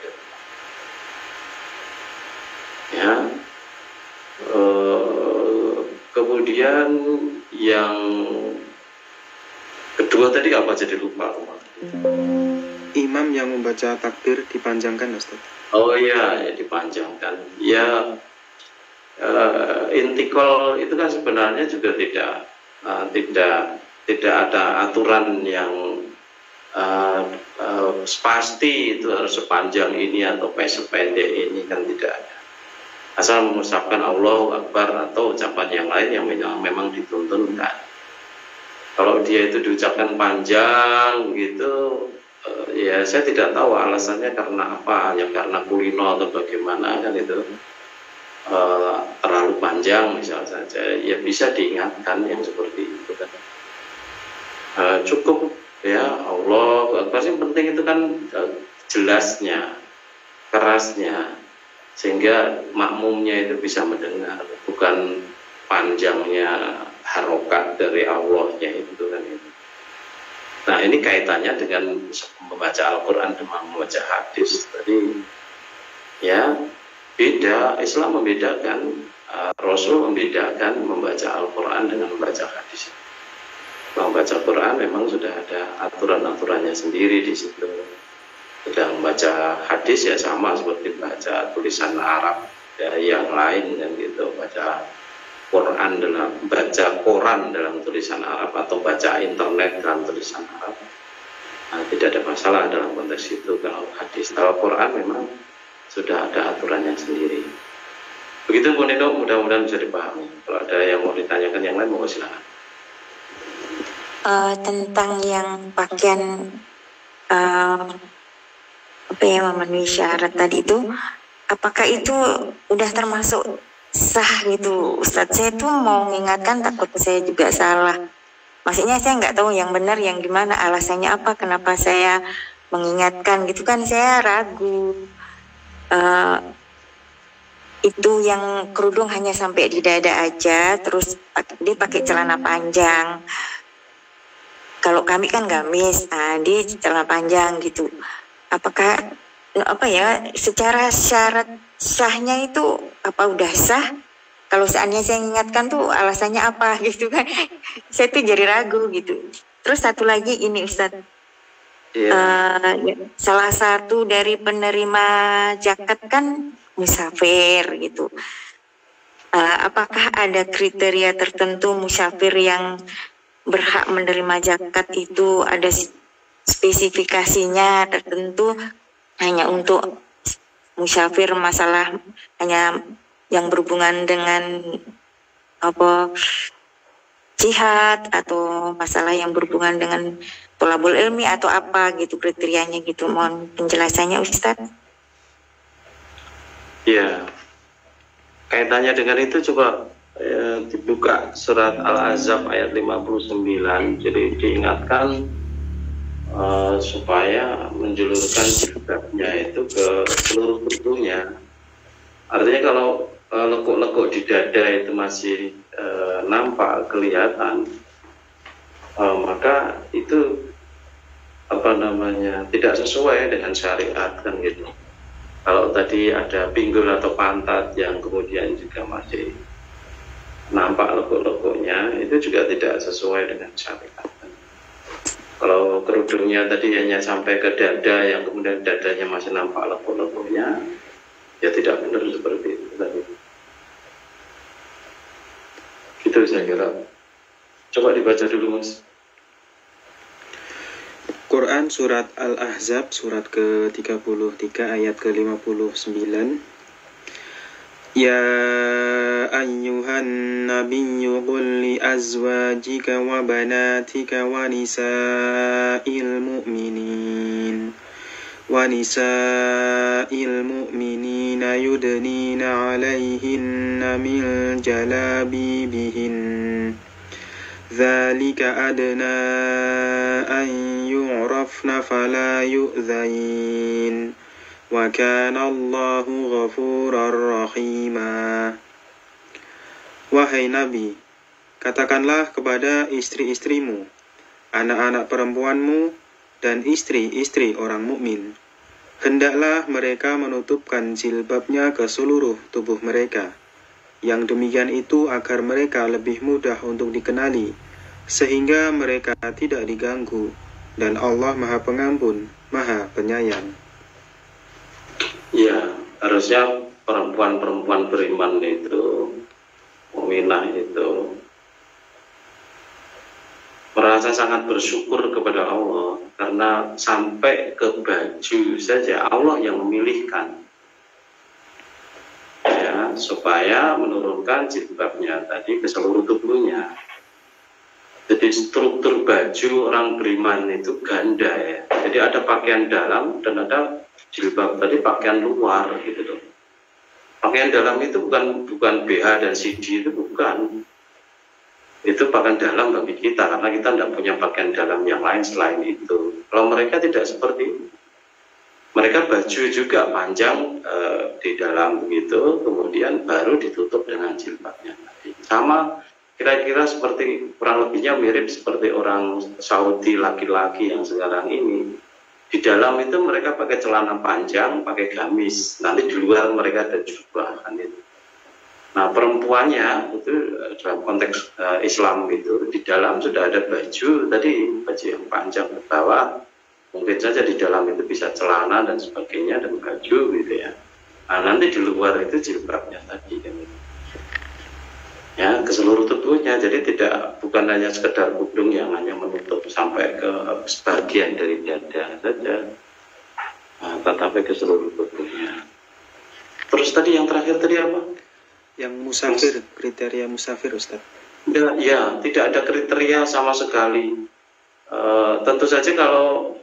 Ya, kemudian yang kedua tadi apa, jadi lupa. Imam yang membaca takbir dipanjangkan, Ustaz. Oh iya, ya dipanjangkan. Ya, intikal itu kan sebenarnya juga tidak ada aturan yang pasti itu harus sepanjang ini atau sependek ini, kan tidak ada. Asal mengucapkan Allahu Akbar atau ucapan yang lain yang memang dituntunkan. Kalau dia itu diucapkan panjang gitu, ya saya tidak tahu alasannya karena apa, hanya karena kulino atau bagaimana kan itu, terlalu panjang misal saja, ya bisa diingatkan yang seperti itu kan. Cukup ya Allah, pasti penting itu kan jelasnya, kerasnya, sehingga makmumnya itu bisa mendengar, bukan panjangnya harokat dari Allahnya itu kan itu. Nah, ini kaitannya dengan membaca Al-Quran dan membaca hadis tadi. Ya, beda. Islam membedakan, Rasul membedakan membaca Al-Quran dengan membaca hadis. Membaca Quran memang sudah ada aturan-aturannya sendiri di situ. Sedang membaca hadis ya sama seperti baca tulisan Arab ya, yang lain dan gitu, baca Quran baca koran dalam tulisan Arab atau baca internet dalam tulisan Arab, nah, tidak ada masalah dalam konteks itu. Kalau hadis, kalau Quran memang sudah ada aturannya sendiri. Begitu Bu Nino, mudah-mudahan bisa dipahami. Kalau ada yang mau ditanyakan yang lain, mau silakan. Tentang yang pakaian apa ya, memenuhi syarat tadi itu, apakah itu udah termasuk sah gitu Ustadz? Saya tuh mau mengingatkan, takut saya juga salah. Maksudnya saya nggak tahu yang benar yang gimana, alasannya apa, kenapa saya mengingatkan gitu kan, saya ragu. Itu yang kerudung hanya sampai di dada aja, terus dia pakai celana panjang. Kalau kami kan gamis, dia celana panjang gitu. Apakah apa ya, secara syarat sahnya itu apa udah sah? Kalau seandainya saya ingatkan tuh alasannya apa gitu kan? Saya tuh jadi ragu gitu. Terus satu lagi ini Ustadz, salah satu dari penerima zakat kan musafir gitu. Apakah ada kriteria tertentu musafir yang berhak menerima zakat itu, ada spesifikasinya tertentu, hanya untuk musafir, masalah hanya yang berhubungan dengan apa jihad, atau masalah yang berhubungan dengan thalabul ilmi atau apa gitu kriterianya gitu. Mohon penjelasannya Ustadz. Ya, kaitannya dengan itu coba dibuka surat Al-Ahzab ayat 59, jadi diingatkan supaya menjulurkan jilbabnya itu ke seluruh tubuhnya. Artinya kalau lekuk-lekuk di dada itu masih nampak kelihatan, maka itu tidak sesuai dengan syariat kan gitu. Kalau tadi ada pinggul atau pantat yang kemudian juga masih nampak lekuk-lekuknya, itu juga tidak sesuai dengan syariat. Kalau kerudungnya tadi hanya sampai ke dada, yang kemudian dadanya masih nampak lekuk-lekuknya, ya tidak benar seperti itu tadi. Itu saya kira. Coba dibaca dulu, Mas. Quran surat Al-Ahzab surat ke-33 ayat ke-59. Ya ayyuhan nabiyyu qul li azwajika wa banatika wa nisa'il mu'minina yudnina 'alaihinna min jalabibihin. Dzalika adna an yu'rafna fala yu'dzain wa kana Allahu ghafurar rahima. Wahai Nabi, katakanlah kepada istri-istrimu, anak-anak perempuanmu, dan istri-istri orang mukmin, hendaklah mereka menutupkan jilbabnya ke seluruh tubuh mereka. Yang demikian itu agar mereka lebih mudah untuk dikenali, sehingga mereka tidak diganggu, dan Allah Maha Pengampun, Maha Penyayang. Ya, harusnya perempuan-perempuan beriman itu, mukminah itu, merasa sangat bersyukur kepada Allah, karena sampai ke baju saja Allah yang memilihkan, ya, supaya menurunkan jilbabnya tadi ke seluruh tubuhnya. Jadi struktur baju orang beriman itu ganda ya. Jadi ada pakaian dalam dan ada jilbab tadi pakaian luar gitu loh. Pakaian dalam itu bukan BH dan CD, itu bukan. Itu pakaian dalam bagi kita karena kita tidak punya pakaian dalam yang lain selain itu. Kalau mereka tidak seperti itu. Mereka baju juga panjang di dalam begitu, kemudian baru ditutup dengan jilbabnya tadi. Sama kira-kira seperti, kurang lebihnya mirip seperti orang Saudi laki-laki yang sekarang ini. Di dalam itu mereka pakai celana panjang, pakai gamis. Nanti di luar mereka ada jubah kan itu. Nah perempuannya itu dalam konteks Islam itu di dalam sudah ada baju tadi, baju yang panjang ke bawah. Mungkin saja di dalam itu bisa celana dan sebagainya dan baju gitu ya. Nah, nanti di luar itu jilbabnya tadi kan. Ya, ke seluruh tubuhnya. Jadi bukan hanya sekedar kudung yang hanya menutup sampai ke sebagian dari dada saja. Nah, tetapi ke seluruh tubuhnya. Terus tadi yang terakhir tadi apa? Yang musafir, kriteria musafir, Ustaz. Ya, tidak ada kriteria sama sekali. Tentu saja kalau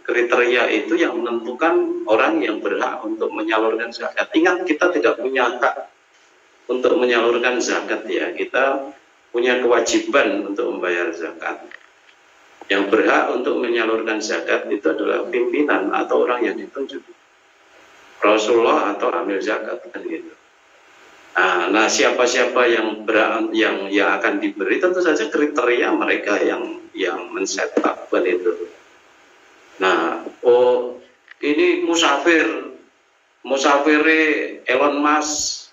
kriteria itu yang menentukan orang yang berhak untuk menyalurkan zakat. Ingat, kita tidak punya hak untuk menyalurkan zakat ya. Kita punya kewajiban untuk membayar zakat. Yang berhak untuk menyalurkan zakat itu adalah pimpinan atau orang yang ditunjuk. Rasulullah atau amil zakat kan gitu. Nah, siapa-siapa yang akan diberi tentu saja kriteria mereka yang men-setup itu. Nah, ini musafir Elon Musk,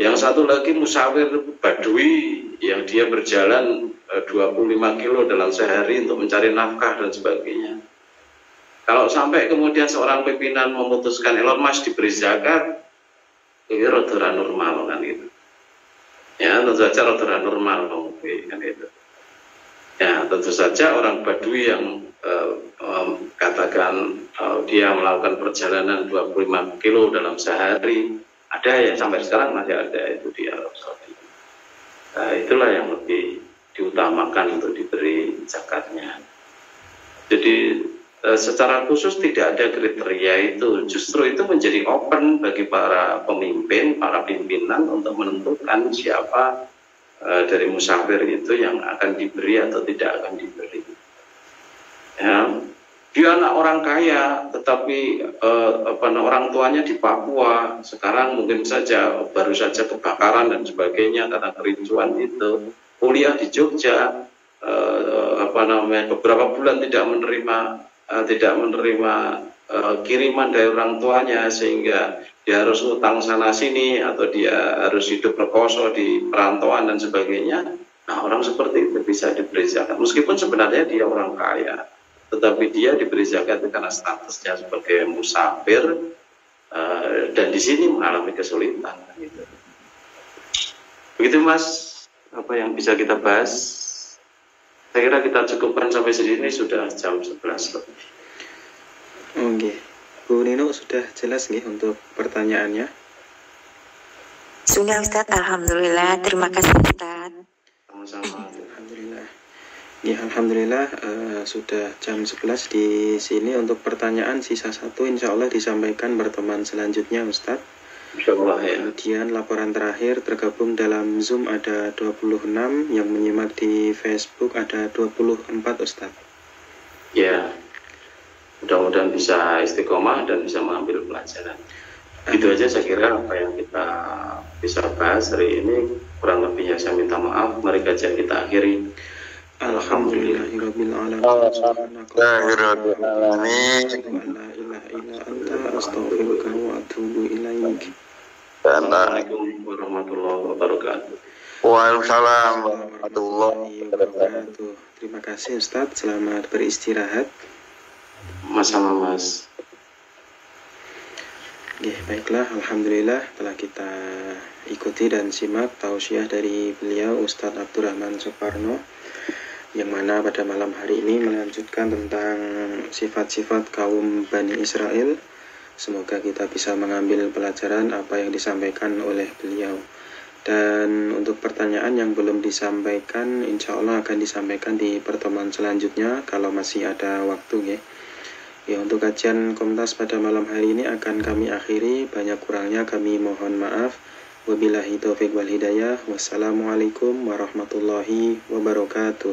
yang satu lagi musafir Badui yang dia berjalan 25 kilo dalam sehari untuk mencari nafkah dan sebagainya. Kalau sampai kemudian seorang pimpinan memutuskan Elon Musk diberi zakat, ini rada normal kan itu. Ya, tentu saja rada normal kan itu. Ya, tentu saja orang Badui yang katakan dia melakukan perjalanan 25 kilo dalam sehari, ada ya, sampai sekarang masih ada itu di Arab Saudi. Nah, itulah yang lebih diutamakan untuk diberi zakatnya. Jadi secara khusus tidak ada kriteria itu. Justru itu menjadi open bagi para pemimpin, para pimpinan untuk menentukan siapa dari musafir itu yang akan diberi atau tidak akan diberi. Ya, dia anak orang kaya, tetapi orang tuanya di Papua. Sekarang mungkin saja baru saja kebakaran dan sebagainya karena kericuan itu. Kuliah di Jogja, beberapa bulan tidak menerima kiriman dari orang tuanya, sehingga dia harus utang sana sini atau dia harus hidup rekoso di perantauan dan sebagainya. Nah, orang seperti itu bisa diberi zakat meskipun sebenarnya dia orang kaya, tetapi dia diberi zakat karena statusnya sebagai musafir dan di sini mengalami kesulitan. Gitu. Begitu Mas, apa yang bisa kita bahas? Saya kira kita cukupkan sampai sini, sudah jam 11 lebih. Oke, Bu Nino sudah jelas nih untuk pertanyaannya? Sudah Ustadz, alhamdulillah. Terima kasih Ustadz. Sama-sama. Alhamdulillah. Ya, alhamdulillah sudah jam 11 di sini. Untuk pertanyaan sisa 1 insya Allah disampaikan pertemuan selanjutnya Ustadz. Insyaallah ya. Kemudian laporan terakhir tergabung dalam Zoom ada 26, yang menyimak di Facebook ada 24 Ustadz. Ya, mudah-mudahan bisa istiqomah dan bisa mengambil pelajaran. Itu aja saya kira apa yang kita bisa bahas hari ini. Kurang lebihnya saya minta maaf. Mari kajian kita akhiri. Alhamdulillahirabbil alamin. Assalamualaikum warahmatullahi wabarakatuh. Waalaikumsalam warahmatullahi wabarakatuh. Terima kasih Ustadz, selamat beristirahat. Sama Mas. Ya, baiklah, alhamdulillah telah kita ikuti dan simak tausiah dari beliau Ustadz Abdurrahman Suparno, yang mana pada malam hari ini melanjutkan tentang sifat-sifat kaum Bani Israel. Semoga kita bisa mengambil pelajaran apa yang disampaikan oleh beliau. Dan untuk pertanyaan yang belum disampaikan, insya Allah akan disampaikan di pertemuan selanjutnya kalau masih ada waktu ya. Ya, untuk kajian Kompas pada malam hari ini akan kami akhiri. Banyak kurangnya kami mohon maaf. Wabillahi taufiq wal hidayah. Wassalamualaikum warahmatullahi wabarakatuh.